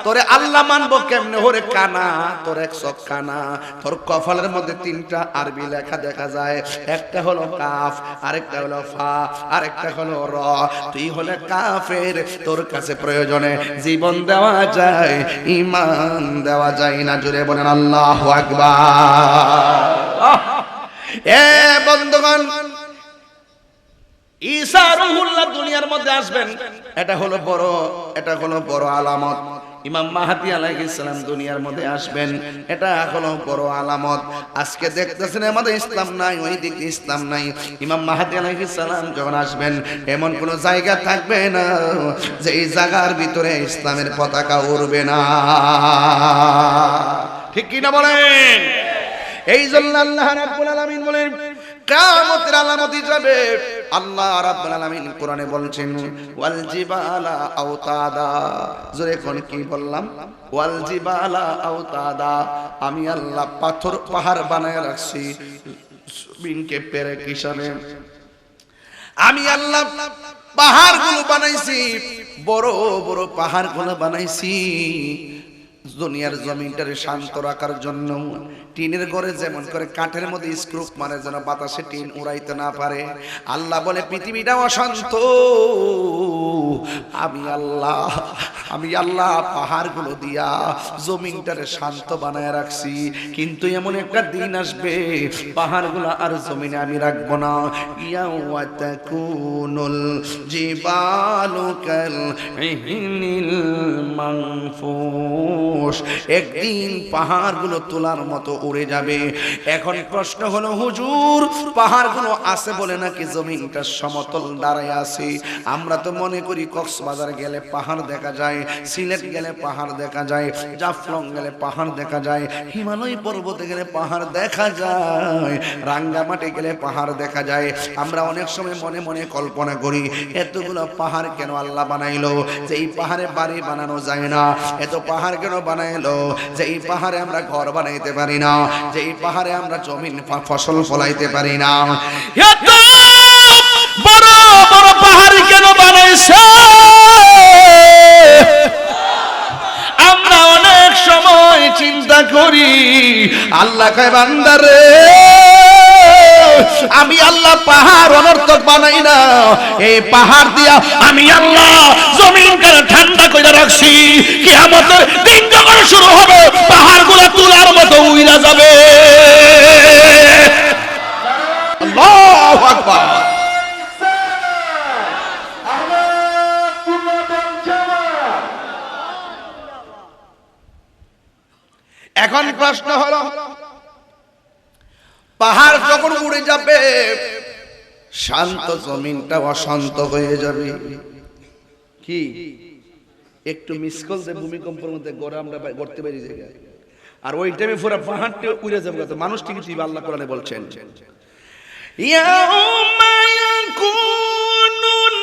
তোরে আল্লাহ মানবো কেমনে? ওরে কানা, তোর 100 কানা। তোর কপালের মধ্যে 3টা আরবি লেখা দেখা যায়, একটা হলো কাফ, আরেকটা হলো ফা, আরেকটা হলো র। তুই হলে কাফের, তোর কাছে প্রয়োজনে জীবন দেওয়া যায়, ঈমান দেওয়া যায় না। জোরে বলেন আল্লাহু আকবার। এ বন্ধুগণ, ঈসা রূহুল্লাহ দুনিয়ার মধ্যে আসবেন, এটা হলো বড় আলামত। ইমাম মাহদী আলাইহিস সালাম দুনিয়ার মধ্যে আসবেন, এটা হলো বড় আলামত। আজকে দেখতেছেন আমাদের ইসলাম নাই, ওই দিকে ইসলাম নাই। ইমাম মাহদী আলাইহিস সালাম যখন আসবেন এমন কোন জায়গা থাকবে না যে এই জায়গার ভিতরে ইসলামের পতাকা উড়বে না। ঠিক কি না বলেন? এই জন্য আল্লাহ রাব্বুল আলামিন বলেন কিয়ামতের আলামত হিসাবে আল্লাহ রাব্বুল আলামিন কোরআনে বলছেন ওয়াল জিবালা আওতাদা। জোরে কোন কি বললাম? ওয়াল জিবালা আওতাদা। আমি আল্লাহ পাথর পাহাড় বানায় রাখছি জমিনকে পেরেক হিসাবে। আমি আল্লাহ পাহাড়গুলো বানাইছি, বড় বড় পাহাড়গুলো বানাইছি দুনিয়ার জমিনটারে শান্ত রাখার জন্য। টিনের ঘরে যেমন করে কাঠের মধ্যে স্ক্রুপ মারে যেন বাতাসে টিন উড়াইতে না পারে। আল্লাহ বলে পৃথিবীটা অশান্ত, আমি আল্লাহ পাহাড়গুলো দিয়া জমিনটারে শান্ত বানায় রাখছি। কিন্তু এমন একটা দিন আসবে পাহাড়গুলো আর জমিনে আমি রাখবো না। ইয়াওমা তাকুনুল জিবালু কাল ইহনিল মানফুশ। একদিন পাহাড়গুলো তোলার মতো উড়ে যাবে। এখন প্রশ্ন হলো হুজুর পাহাড়গুলো আছে বলে নাকি জমিনটা সমতল দাঁড়ায় আছে? আমরা তো মনে করি কক্সবাজার গেলে পাহাড় দেখা যায়, সিলেট গেলে পাহাড় দেখা যায়, জাফলং গেলে পাহাড় দেখা যায়, হিমালয় পর্বতে গেলে পাহাড় দেখা যায়, রাঙ্গামাটি গেলে পাহাড় দেখা যায়। আমরা অনেক সময় মনে মনে কল্পনা করি এতগুলো পাহাড় কেন আল্লাহ বানাইলো যে এই পাহাড়ে বাড়ি বানানো যায় না? এত পাহাড় কেন বানাইলো যে এই পাহাড়ে আমরা ঘর বানাইতে পারি না, যে এই পাহাড়ে আমরা জমিন ফসল ফলাইতে পারি না? এত বড় বড় পাহাড় কেন বানাইছে? আমরা অনেক সময় চিন্তা করি, আল্লাহ কয় বান্দারে আমি আল্লাহ পাহাড় অনর্থক বানাই না, এই পাহাড় দিয়া আমি আল্লাহ জমিনকে ঠান্ডা করে রাখছি। কিয়ামতের দিন যখন শুরু হবে পাহাড়গুলো তুলার মতো উইরা যাবে। আল্লাহু আকবার। এখন প্রশ্ন হলো পাহাড় যখন উড়ে যাবে শান্ত জমিনটা অশান্ত হয়ে যাবে। কি একটু মিস করলে ভূমিকম্পের মধ্যে গড়ে আমরা গড়তে পারি জায়গায়, আর ওই টাইমে পুরো পাহাড়টা উড়ে যাবে। মানুষ ঠিকই আল্লাহ কোরআনে বলছেন ইয়াউমা ইয়াকুনুন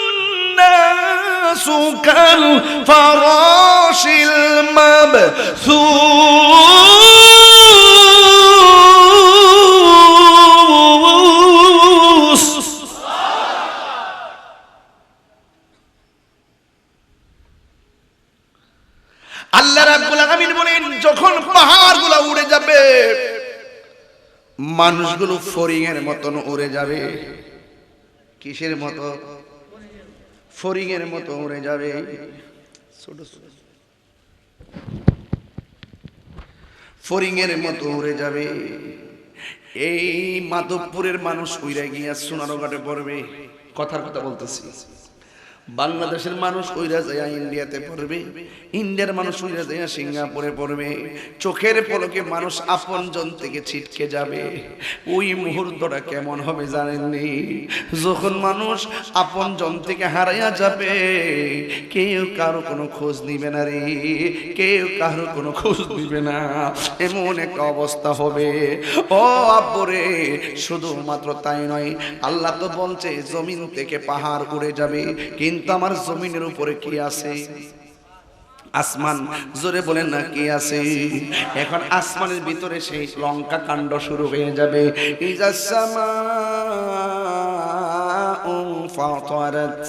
নাসু কাল ফারাশিল মাবসুস। আল্লাহ রাব্বুল আলামিন বলেন যখন পাহাড়গুলো উড়ে যাবে মানুষগুলো ফড়িং এর মতন উড়ে যাবে। কিসের মতো? ফড়িং এর মতো উড়ে যাবে। ছোট ছোট ফড়িং এর মতো উড়ে যাবে। এই মাধবপুরের মানুষ উইরা গিয়া সোনারঘাটে পড়বে। কথার কথা বলতেছি। বাংলাদেশের মানুষ উইরা যায় ইন্ডিয়াতে পড়বে, ইন্ডিয়ার মানুষ উইরা যায় সিঙ্গাপুরে পড়বে। চোখের পলকে মানুষ আপনজন থেকে ছিটকে যাবে। ওই মুহূর্তটা কেমন হবে জানেননি? যখন মানুষ আপনজন থেকে হারাইয়া যাবে কেউ কারো কোনো খোঁজ নিবে না রে, কেউ কারো কোনো খোঁজ নিবে না। এমন একটা অবস্থা হবে ও আব্বুরে। শুধুমাত্র তাই নয়, আল্লাহ তো বলছে জমিন থেকে পাহাড় উড়ে যাবে, কিন্তু আমার জমিনের উপরে কি আছে? আসমান। জোরে বলেন না কি আছে? এখন আসমানের ভিতরে সেই লঙ্কা কাণ্ড শুরু হয়ে যাবে। ইজাস সামাউ ফাতারাত।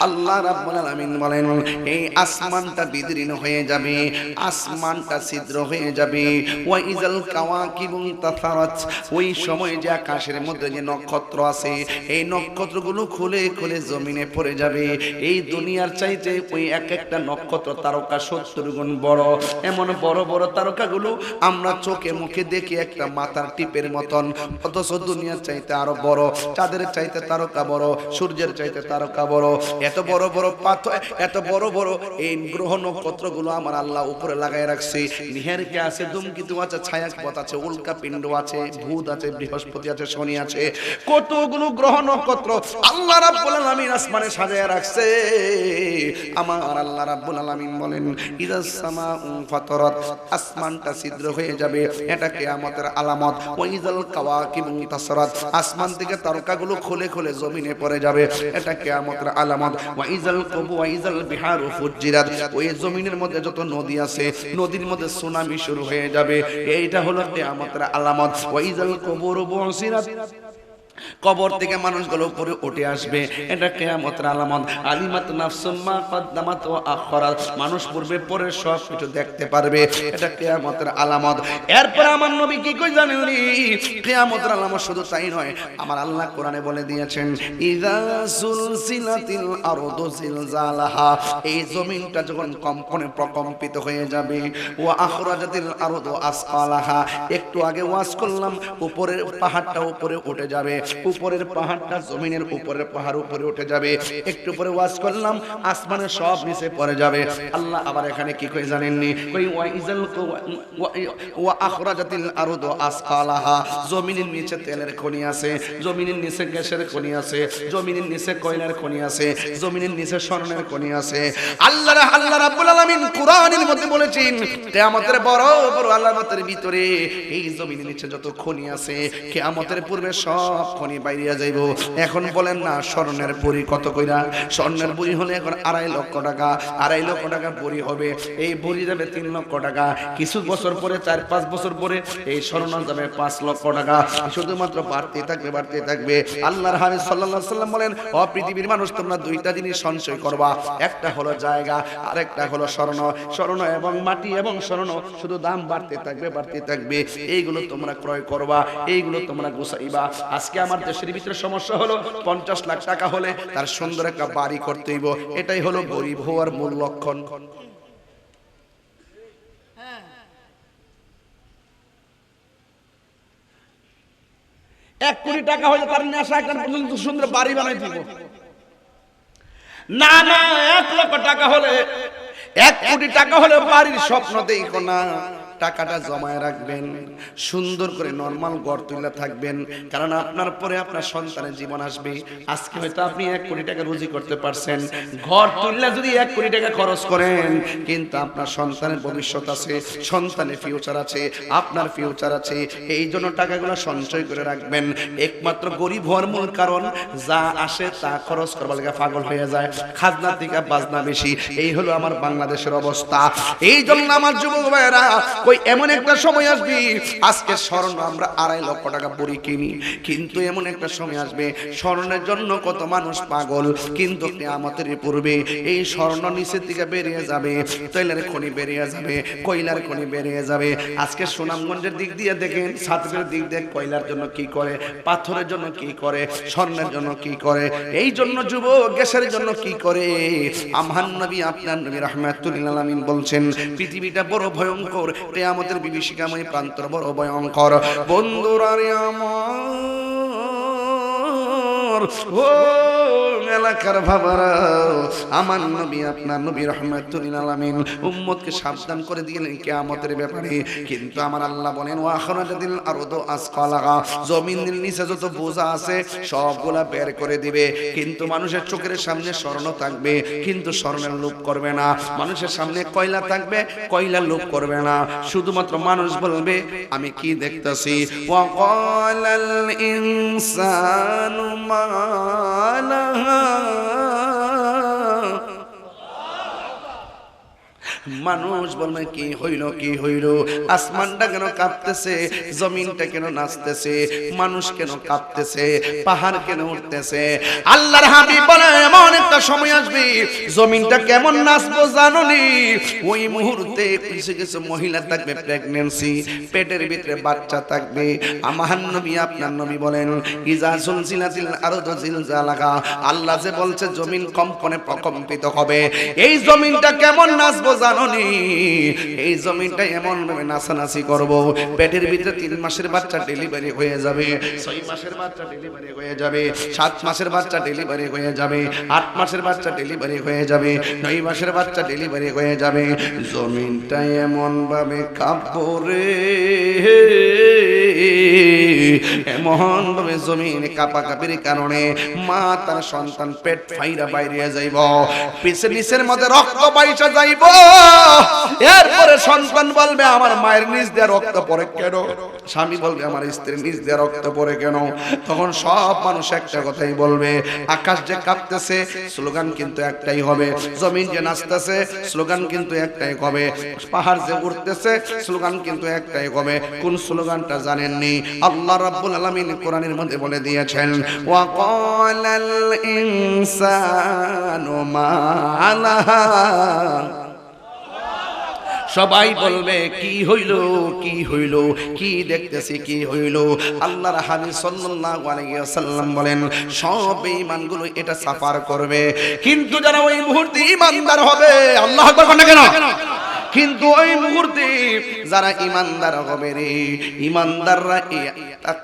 আল্লাহ রাব্বুল আলামিন বলেন এই আসমানটা বিদীর্ণ হয়ে যাবে, আসমানটা ছিদ্র হয়ে যাবে। ওয়া ইজাল কাওয়াকিবু তাসারাত। ওই সময় যে আকাশের মধ্যে যে নক্ষত্র আছে এই নক্ষত্রগুলো খুলে খুলে জমিনে পড়ে যাবে। এই দুনিয়ার চাইতে ওই এক একটা নক্ষত্র তারকা 70 গুণ বড়। এমন বড় বড় তারকাগুলো আমরা চোখে মুখে দেখি একটা মাথার টিপের মতন, অথচ দুনিয়ার চাইতে আরো বড়। চাঁদের চাইতে তারকা বড়, সূর্যের চাইতে তারকা বড়। এত বড় বড় পাথর, এত বড় বড় এই গ্রহ নক্ষত্রগুলো আমার আল্লাহ উপরে লাগায় রাখছে। নিহারিকা আছে, ধূমকেতু আছে, ছায়াপথ আছে, উল্কা পিণ্ড আছে, বুধ আছে, বৃহস্পতি আছে, শনি আছে, কতগুলো গ্রহ নক্ষত্র আল্লাহ রাব্বুল আলামিন আসমানে সাজায় রাখছে। আমার আল্লাহ রাব্বুল আলামিন বলেন ইযাস সামাউ ফাতারাত, আসমানটা ছিদ্র হয়ে যাবে, এটা কিয়ামতের আলামত। ওয়াইজাল কাওয়াকিবু তাসরাত, আসমান থেকে তারকাগুলো খুলে খুলে জমিনে পড়ে যাবে, এটা কিয়ামতের আলামত। ওয়াইজাল কুবু ওয়াইজাল বিহারু ফুজ্জিরাত, ওই জমিনের মধ্যে যত নদী আছে নদীর মধ্যে সুনামি শুরু হয়ে যাবে, এইটা হলো কিয়ামতের আলামত। ওয়াইজাল কুবুরু বুসিরাত, কবর থেকে মানুষগুলো উপরে উঠে আসবে, এটা কিয়ামতের আলামত। আলিমাত নাফসুম মা কদ্দামাত ওয়া আখরাত, মানুষ পূর্বে পরে সব কিছু দেখতে পারবে, এটা কিয়ামতের আলামত। এরপর আমার নবী কি কই জানেন? কিয়ামতের আলামত শুধু তাই নয়, আমার আল্লাহ কোরআনে বলে দিয়েছেন ইযা সুলসিলাতিল আরদু জিলজালাহা, এই জমিনটা যখন কম্পনে প্রকম্পিত হয়ে যাবে। ওয়া আখরাজাতিল আরদু আসকালাহা, একটু আগে ওয়াজ করলাম উপরের পাহাড়টা উপরে উঠে যাবে, উপরের পাহাড়টা জমিনের উপরের পাহাড় উপরে উঠে যাবে। একটু পরে ওয়াজ করলাম আসমানের সব নিচে পড়ে যাবে। আল্লাহ আবার এখানে কি কই জানেননি? কই ওয়াইজাল ওয়া আখরাজাতিল আরদু আসকালাহা, জমিনের নিচে তেলের খনি আছে, জমিনের নিচে গ্যাসের খনি আছে, জমিনের নিচে কয়লার খনি আছে, জমিনের নিচে স্বর্ণের খনি আছে। আল্লাহ রাব্বুল আলামিন কোরআনের মধ্যে বলেছেন কিয়ামতের বড় বড় আলামতের ভিতরে এই জমিনের নিচে যত খনি আছে কিয়ামতের পূর্বে সব খনি বাইরিয়া যাইব। এখন বলেন না স্বর্ণের বড়ি কত কইরা? স্বর্ণের বড়ি হলে এখন 2.5 লক্ষ টাকা, 2.5 লক্ষ টাকা বড়ি হবে, এই বড়ি যাবে 3 লক্ষ টাকা। কিছু বছর পরে 4-5 বছর পরে এই স্বর্ণ যাবে 5 লক্ষ টাকা। শুধুমাত্র বাড়তে থাকবে বাড়তে থাকবে। আল্লাহর হাবিব সাল্লাল্লাহু আলাইহি সাল্লাম বলেন ও পৃথিবীর মানুষ, তোমরা দুইটা জিনিস সঞ্চয় করবা, একটা হলো জায়গা আর একটা হলো স্বর্ণ। স্বর্ণ এবং মাটি এবং স্বর্ণ শুধু দাম বাড়তে থাকবে বাড়তে থাকবে, এইগুলো তোমরা ক্রয় করবা, এইগুলো তোমরা গুছাইবা। আজকে আমার দেশের ভিতরে সমস্যা হলো 50 লাখ টাকা হলে তার সুন্দর একটা বাড়ি করতে হইব, এটাই হলো গরিব হওয়ার মূল লক্ষণ। 1 কোটি টাকা হলে তার নেশা এখন পর্যন্ত সুন্দর বাড়ি বানাই দিব না। না 1 লক্ষ টাকা হলে, 1 কোটি টাকা হলে বাড়ির স্বপ্ন দেখো না। টাকাটা জমায় রাখবেন, সুন্দর করে নরমাল ঘর তুলে থাকবেন, কারণ আপনার পরে আপনার সন্তানের জীবন আসবে। আজকে হয়তো আপনি 1 কোটি টাকা রুজি করতে পারছেন, ঘর তুললে যদি 1 কোটি টাকা খরচ করেন, কিন্তু আপনার সন্তানের ভবিষ্যৎ আছে, সন্তানের ফিউচার আছে, আপনার ফিউচার আছে। এই জন্য টাকাগুলো সঞ্চয় করে রাখবেন। একমাত্র গরিব হওয়ার মূল কারণ যা আসে তা খরচ করবার লাগা পাগল হয়ে যায়, খাজনা থেকে বাজনা বেশি। এই হলো আমার বাংলাদেশের অবস্থা। এই জন্য আমার যুবক ভাইয়েরা, ওই এমন একটা সময় আসবে, আজকে স্বর্ণ আমরা 2.5 লক্ষ টাকা বড়ি কিনি, কিন্তু এমন একটা সময় আসবে স্বর্ণের জন্য কত মানুষ পাগল, কিন্তু কিয়ামতের পূর্বে এই স্বর্ণ নিচের দিকে বেরিয়ে যাবে, তেলের খনি বেরিয়ে যাবে, কয়লার খনি বেরিয়ে যাবে। আজকে সুনামগঞ্জের দিক দিয়ে দেখেন, সাতক্ষীরার দিক দিয়ে কয়লার জন্য কি করে, পাথরের জন্য কি করে, স্বর্ণের জন্য কি করে, এই জন্য যুবক গ্যাসের জন্য কি করে। আমার নবী আপনার নবী রাহমাতুল লিল আলামিন বলছেন পৃথিবীটা বড় ভয়ঙ্কর, কিয়ামতের বিভীষিকাময় প্রান্তর বড় ভয়ঙ্কর। বন্ধুরা রে আমার, ও এলাকার বাবারা, আমার নবী আপনার নবী রাহমাতুল লিল আলামিন উম্মতকে সাবধান করে দিলেন কিয়ামতের ব্যাপারে। কিন্তু আমার আল্লাহ বলেন ওয়া আখরাজাতিল আরদু আসকালাহা, জমিনের নিচে যত বোঝা আছে সবগুলা বের করে দিবে, কিন্তু মানুষের চোখের সামনে স্বর্ণ থাকবে, কিন্তু স্বর্ণের লোভ করবে না। মানুষের সামনে কয়লা থাকবে, কয়লার লোভ করবে না। শুধুমাত্র মানুষ বলবে আমি কি দেখতাছি, ওয়া ক্বালাল ইনসানু মা লাহা, মানুষ বলবে কি হইল কি হইল, আসমানটা কেন কাঁপতেছে, জমিনটা কেন নাচতেছে, মানুষ কেন কাঁপতেছে, পাহাড় কেন উঠতেছে। আল্লাহর হাবিব বলে এমন একটা সময় আসবে জমিনটা কেমন নাচবো জানোনি? ওই মুহূর্তে কিছু কিছু মহিলা থাকবে প্রেগন্যান্সি, পেটের ভিতরে বাচ্চা থাকবে। আমার নবী আপনার নবী বলেন ইজা সুলসিলাতিল আরদু জিলজালাহা, আল্লাহ যে বলছে জমিন কম্পনে প্রকম্পিত হবে, এই জমিনটা কেমন নাচবো জানো? জানোনি এই জমিনটা এমন ভাবে নাচানাচি করব, পেটের ভিতরে 3 মাসের বাচ্চা ডেলিভারি হয়ে যাবে, 6 মাসের বাচ্চা ডেলিভারি হয়ে যাবে, 7 মাসের বাচ্চা ডেলিভারি হয়ে যাবে, 8 মাসের বাচ্চা ডেলিভারি হয়ে যাবে, 9 মাসের বাচ্চা ডেলিভারি হয়ে যাবে। জমিনটা এমন ভাবে কাঁপরে, এমন ভাবে জমিন কাঁপাকাঁপির কারণে মা তার সন্তান পেট ফাইরা বাইরে যাইব, পিছে নিচের মধ্যে রক্ত বাইসা যাইব। এরপরে সন্তান বলবে আমার মায়ের নিচ দিয়ে রক্ত পড়ে কেন, স্বামী বলবে আমার স্ত্রীর নিচ দিয়ে রক্ত পড়ে কেন। তখন সব মানুষ একটা কথাই বলবে, আকাশ যে কাঁপতেছে স্লোগান কিন্তু একটাই হবে, জমিন যে নাচতেছে স্লোগান কিন্তু একটাই হবে, পাহাড় যে উঠতেছে স্লোগান কিন্তু একটাই হবে। কোন স্লোগানটা জানেননি? আল্লাহ রাব্বুল আলামিন কোরআনের মধ্যে বলে দিয়েছেন, ওয়া ক্বালাল ইনসানু মা লাহা। সবাই বলবে কি হইল, কি হইল, কি দেখতেছি, কি হইল। আল্লাহর হাবিব সাল্লাল্লাহু আলাইহি ওয়াসাল্লাম বলেন সব বেঈমানগুলো এটা সাফার করবে, কিন্তু যারা ওই মুহূর্তে ঈমানদার হবে, আল্লাহু আকবার কোন কেন, কিন্তু ওই মুহূর্তে যারা ঈমানদার হবে রে, ঈমানদাররা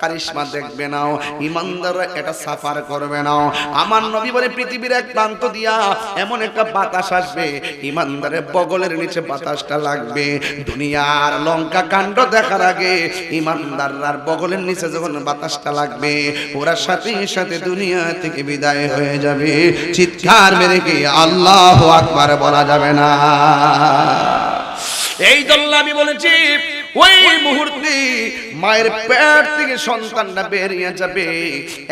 কারিশমা দেখবে না, ঈমানদাররা এটা সাফার করবে না। আমার নবী বলে পৃথিবীর এক প্রান্ত দিয়া এমন একটা বাতাস আসবে, ঈমানদারের বগলের নিচে বাতাসটা লাগবে। দুনিয়ার লঙ্কা কাণ্ড দেখার আগে ঈমানদাররার বগলের নিচে যখন বাতাসটা লাগবে, ওরা সাথে সাথে দুনিয়া থেকে বিদায় হয়ে যাবে। চিৎকার মেরে কি আল্লাহু আকবার বলা যাবে না? এই জন্য আমি বলেছি ওই মুহূর্তে মায়ের পেট থেকে সন্তানটা বেরিয়ে যাবে।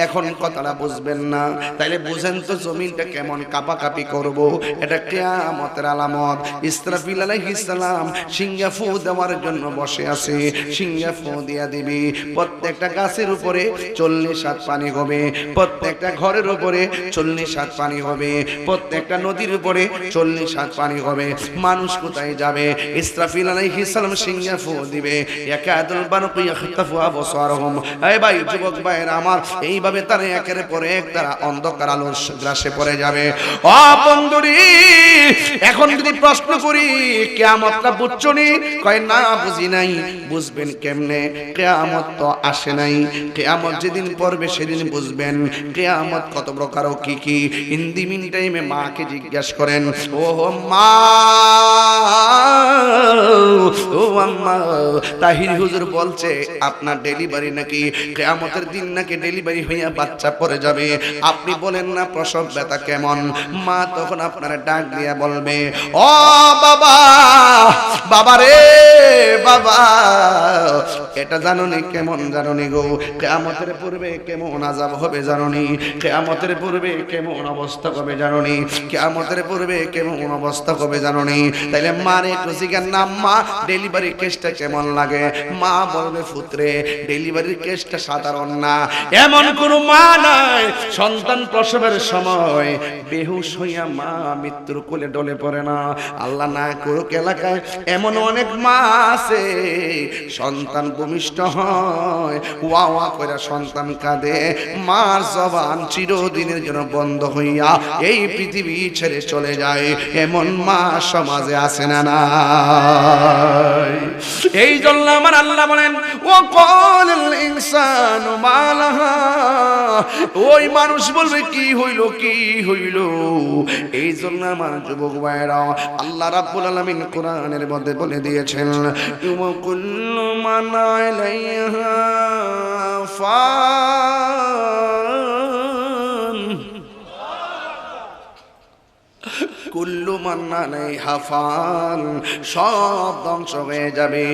এখন কথাটা বুঝবেন না, তাইলে বুঝেন তো জমিনটা কেমন কাঁপাকাঁপি করব। এটা কিয়ামতের আলামত। ইসরাফিল আলাইহিস সালাম সিংহে ফু দেওয়ার জন্য বসে আছে, সিংহে ফু দিয়া দিবি। প্রত্যেকটা গাছের উপরে 40 হাত পানি হবে, প্রত্যেকটা ঘরের উপরে 40 হাত পানি হবে, প্রত্যেকটা নদীর উপরে 40 হাত পানি হবে। মানুষ কোথায় যাবে? ইসরাফিল আলাইহিস সালাম সিংহে ফু দিবে, ইয়াকাদুল বারকু ইয়াখতাফু আবসারহুম। এই ভাই যুবক ভাইরা আমার, এইভাবে তারা একের পর এক তারা অন্ধকার আলোর গ্রাসে পড়ে যাবে। ও বন্ধুরি, এখন যদি প্রশ্ন করি কিয়ামতটা বুঝছনি? কয় না বুঝি নাই। বুঝবেন কেমনে? কিয়ামত তো আসে নাই, কিয়ামত যেদিন পড়বে সেদিন বুঝবেন কিয়ামত কত প্রকার ও কি কি। ইন দি মিন টাইমে মাকে জিজ্ঞেস করেন, ও মা, ও আম্মা, তাহির হুজুর বলছে আপনার ডেলিভারি নাকি কিয়ামতের দিন নাকি ডেলিভারি হইয়া বাচ্চা পড়ে যাবে, আপনি বলেন না প্রসব ব্যথা কেমন? মা তখন আপনার ডাক দিয়া বলবে, ও বাবা, বাবা রে বাবা, এটা জানোনি? কেমন জানোনি গো? কিয়ামতের পূর্বে কেমন আযাব হবে জানোনি? কিয়ামতের পূর্বে কেমন অবস্থা হবে জানোনি? কিয়ামতের পূর্বে কেমন অবস্থা হবে জানোনি? তাইলে মারে খুশিকার নাম মা, ডেলিভারি কেসটা কেমন লাগে? মা বলবে পুত্রে ডেলিভারির কেসটা সাধারণ না। এমন কোন মা নাই সন্তান প্রসবের সময় বেহুশ হইয়া মা মৃত্যুর কোলে ডলে পড়ে না। আল্লাহ না করুক, এলাকায় এমন অনেক মা আছে সন্তান ভূমিষ্ঠ হয়, ওয়া ওয়া করে সন্তান কাঁদে, মার জবান চিরদিনের জন্য বন্ধ হইয়া এই পৃথিবী ছেড়ে চলে যায়। এমন মা সমাজে আছে না না? এই জন্য আমার আল্লাহ বলেন, ও ক্বালাল ইনসানু মা লাহা। ওই মানুষ বলবে কি হইল, কি হইল? এই জন্য আমার যুবক ভাইরা আল্লাহ রাব্বুল আলামিন কোরআনের মধ্যে বলে দিয়েছেন, কুল্লু মান আলাইহা ফান, কুল্লু মান আলাইহা ফান, সব ধ্বংস হয়ে যাবে।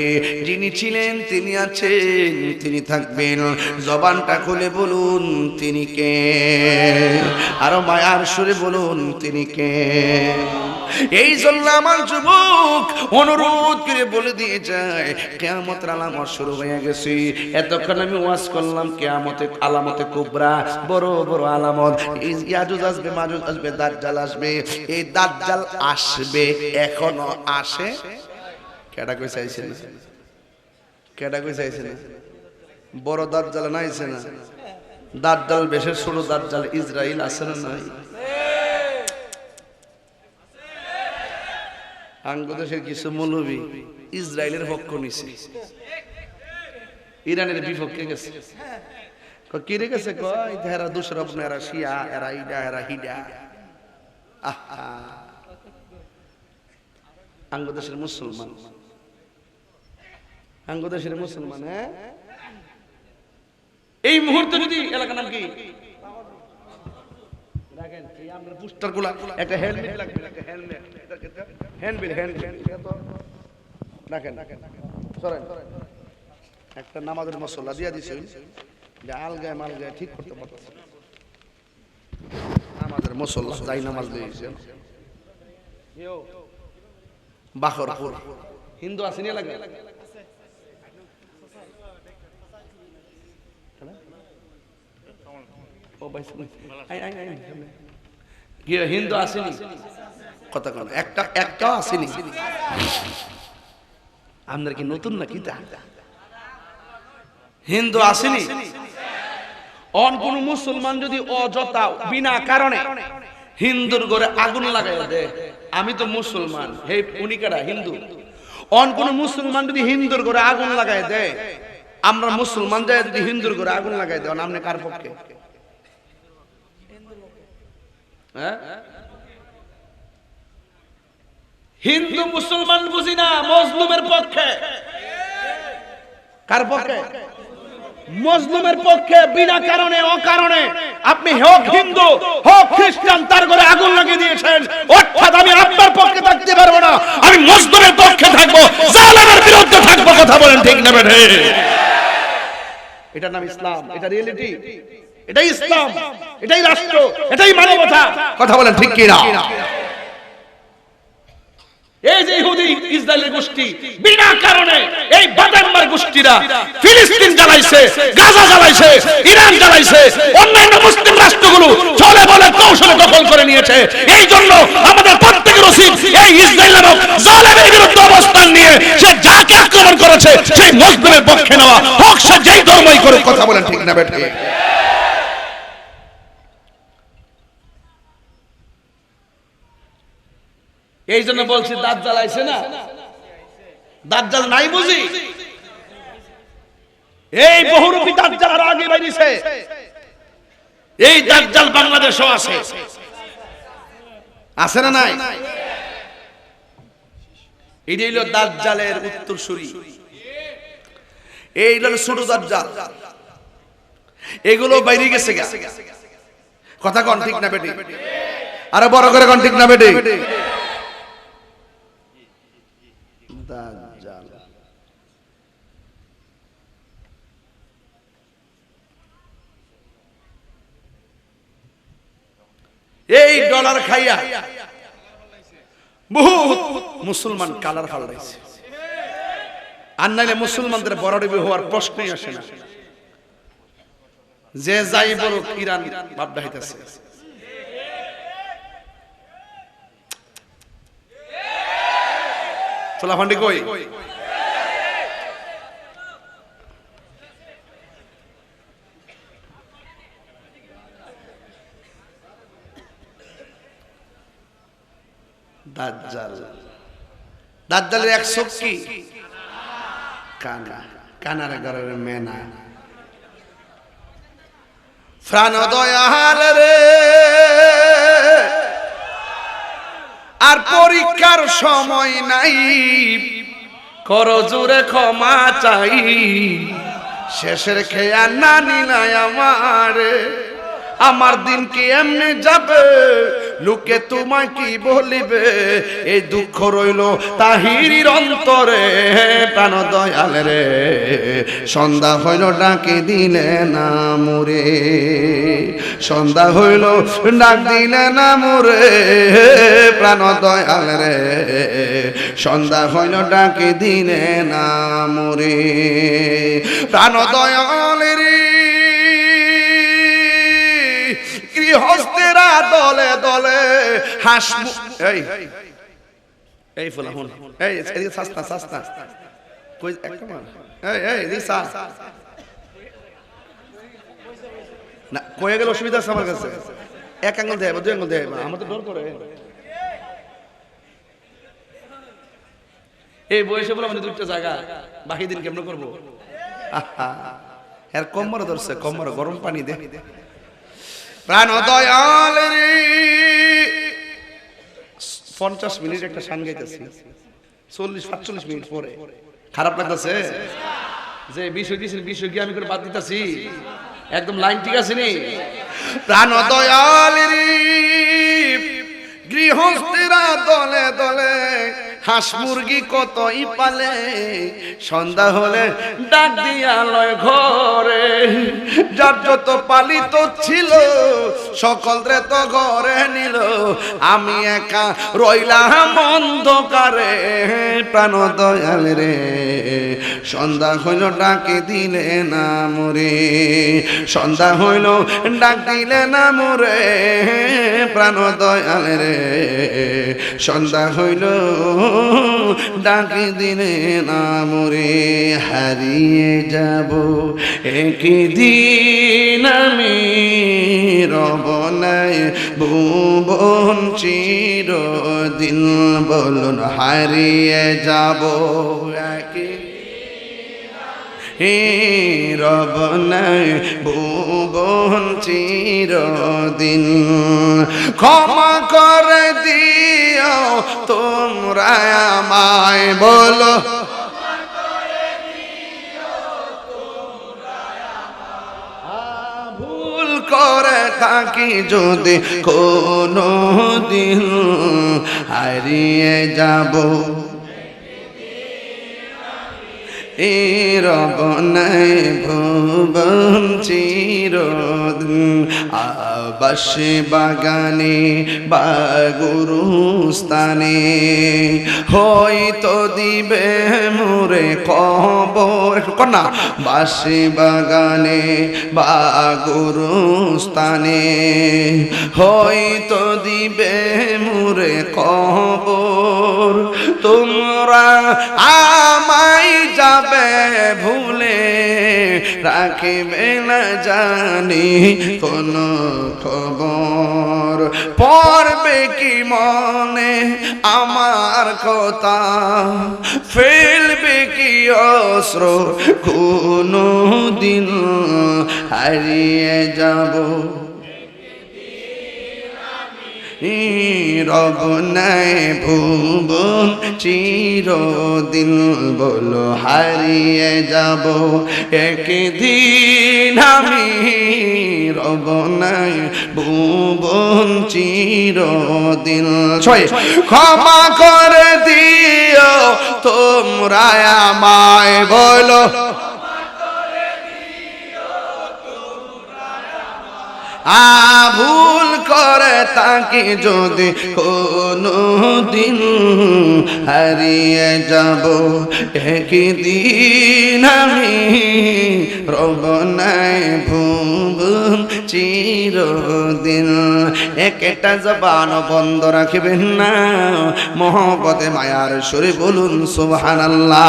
যিনি ছিলেন তিনি আছেন, তিনি থাকবেন। জবানটা খুলে বলুন তিনি কে, আরো মায়ার সুরে বলুন তিনি কে। এই জন্য আমার যুবক অনুরোধ করে বলে দিয়ে যায়, কিয়ামতের আলামত শুরু হয়ে গেছে। এতক্ষণ আমি ওয়াজ করলাম কিয়ামতের আলামতে কুবরা, বড় বড় আলামত। ইয়াজুজ আসবে, মাজুজ আসবে, দাজ্জাল আসবে। এই দাজ্জাল আসবে, এখনো আসে। কেডা কই চাইছে না? কেডা কই চাইছে না? বড় দাজ্জাল নাইছে না? দাজ্জাল বেশে ছোট দাজ্জাল ইসরাইল আছে না নাই? বাংলাদেশের কিছু মৌলবী ইসরায়েলের পক্ষ নিছে, ইরানের বিপক্ষে গেছে। কি রে গেছে? কয় এরা দুশরব না, এরা শিয়া, এরা ইডা, এরা হিডা। আহা, বাংলাদেশের মুসলমান, বাংলাদেশের মুসলমান। হ্যাঁ, এই মুহূর্তে যদি এলাকার নাম কি রাখেন, এই আমরা পোস্টার গুলা, একটা হেলমেট লাগবে, একটা হেলমেট, হ্যান্ডবিল, রাখেন, সরেন। একটা নামাজের মশলা দিয়া দিছে, যে আলগায় মালগায় ঠিক করতে পারতেছে। নামাজের মশলা যাই নামাজ দিয়েছে বাখরপুর হিন্দু আসেনি লাগে। হিন্দু আসেনি কথা কোন একটা আসেনি। আপনার কি নতুন নাকি? হিন্দু আসেনি। অন কোন মুসলমান যদি অযথা বিনা কারণে হিন্দুর ঘরে আগুন লাগাই দেয়, আমি তো মুসলমান, হে উনি কারা? হিন্দু। অন কোন মুসলমান যদি হিন্দুর ঘরে আগুন লাগাই দেয়, আমরা মুসলমান যায় যদি হিন্দুর ঘরে আগুন লাগাই দেয়, আপনি কার পক্ষে? হিন্দু মুসলমান বুঝি না, মজলুমের পক্ষে। কার পক্ষে? মজলুমের পক্ষে। বিনা কারণে অকারণে আপনি হোক হিন্দু হোক খ্রিস্টান, তার ঘরে আগুন লাগিয়ে দিয়েছেন, অর্থাৎ আমি আপনার পক্ষে থাকতে পারবো না, আমি মজলুমের পক্ষে থাকবো, জালেমের বিরুদ্ধে থাকবো। কথা বলেন ঠিক না বেঠে? এটার নাম ইসলাম, এটা রিয়েলিটি, এটাই ইসলাম, এটাই রাষ্ট্র, এটাই মানবতা। কথা বলেন ঠিক কি না? এই যে ইহুদি ইসরায়েলের গোষ্ঠী, বিনা কারণে এই বাদাম্বার গোষ্ঠীরা ফিলিস্তিন জ্বালাইছে, গাজা জ্বালাইছে, ইরান জ্বালাইছে, অন্যান্য মুসলিম রাষ্ট্রগুলো চলে বলে কৌশলে দখল করে নিয়েছে। এই জন্য আমাদের প্রত্যেকের উচিত এই ইসরায়েল নামক জালেমের বিরুদ্ধে অবস্থান নিয়ে সে যাকে আক্রমণ করেছে সেই মুসলিমের পক্ষে নেওয়া, হোক সে যেই ধর্মই করুক। কথা বলেন ঠিক না বেঠে? এই জন্য বলছি দাজ্জাল আইছে না, দাজ্জাল নাই বুঝি? এই বহুরূপী দাজ্জাল আর আগে বাইরেছে। এই দাজ্জাল বাংলাদেশও আছে, আছে না নাই? এই হলো দাজ্জালের উত্তরসূরি, এই হলো ছোট দাজ্জাল। এগুলো বাইরে গেছে। কথা কোন ঠিক না বেটি? আরে বড় করে কোন ঠিক না বেটি? দাজ্জাল এই ডলার খাইয়া বহুত মুসলমান কালার ফালাইছে। আর নাইলে মুসলমানদের বড়ডুবি হওয়ার প্রশ্নই আসে না। যে যাই বড় ইরান ভাবনা হইতেছে। চলাফান্ডি কই? দাজ্জাল, দাজ্জালের এক চোখ কি? কানা, কানার ঘরের মেনা। প্রাণ দয়াল রে, আর পরীক্ষার সময় নাই, কর জোরে ক্ষমা চাই, শেষের খেয়া না নিলাই আমারে, আমার দিন কি এমনি যাবে, লোকে তোমায় কি বলিবে, এই দুঃখ রইল তাহিরির অন্তরে। প্রাণ দয়াল রে, সন্ধ্যা হইল ডাকে দিলে না মোরে, সন্ধ্যা হইল ডাক দিলে না মোরে, প্রাণ দয়াল রে, সন্ধ্যা হইল ডাকে দিলে না মোরে। প্রাণ দয়াল রে, গৃহস্থেরা দলে দলে হাস, এই এই ফুলা হুন, এই এদিকে সস্তা সস্তা কই একটা মার, এই এই দিশা না কয়ে গেল, অসুবিধা আছে আমার কাছে। এক আঙ্গুল দেব, দুই আঙ্গুল দেব, আমার তো ডর করে। এই বয়সে বলে মানে দুইটা জায়গা, বাকি দিন কেমন করবো? এর কম্বর ধরছে, কম্বর গরম পানি দে। প্রাণ দয়াল রে 50 মিনিট একটা গান গাইতেছি, 40-45 মিনিট পরে খারাপ লাগতেছে যে বিষয় দিয়েছেন, বিষয় কি আমি করে বাদ দিতেছি? একদম লাইন ঠিক আছে নি? প্রাণ দয়াল রে গৃহস্থেরা দলে দলে হাঁস মুরগি কতই পালে, সন্ধ্যা হলে ডাক দিয়া লয় ঘরে, যার যত পালিত ছিল সকলরে তো ঘরে নিল, আমি একা রইলাম অন্ধকারে। প্রাণ দয়াল রে সন্ধ্যা হইল ডাকে দিলে না মোরে, সন্ধ্যা হইল ডাক দিলে না মোরে। প্রাণ দয়াল রে সন্ধ্যা হইল ডাকে দিলে না মোরে, হারিয়ে যাব একদিন আমি, রব নাই ভুবন চিরদিন। বলুন হারিয়ে যাব রব নাই ভুবন চিরদিন। ক্ষমা করে দিও তোমরা আমায়, বলো ভুল করে থাকি যদি কোনো দিন, হারিয়ে যাব রব নাই ভুবন চিরদিন। আবাসে বাগানে বা গুরুস্থানে হয়তো দিবে মোরে কবর, কন্যা বাসে বাগানে বা গুরুস্থানে হয়তো দিবে মোরে কবর। তোমরা আমায় যাবে ভুলে, রাখিবে না জানি কোন খবর, পড়বে কি মনে আমার কথা, ফেলবে কি অস্ত্র কোনো দিন, হারিয়ে যাব রব নাই ভুবন চিরদিন। বলো হারিয়ে যাব একদিন আমি, রব নাই ভুবন চিরদিন। ক্ষমা করে দিও তোমরা আমায়, বলো ভুল করে তাকে যদি কোনো দিন, হারিয়ে যাব একদিন আমি, রব নাই ভুবন চিরদিন। একটা জবান বন্ধ রাখবেন না, মহব্বতে মায়ার সুরে বলুন সুবহানাল্লাহ।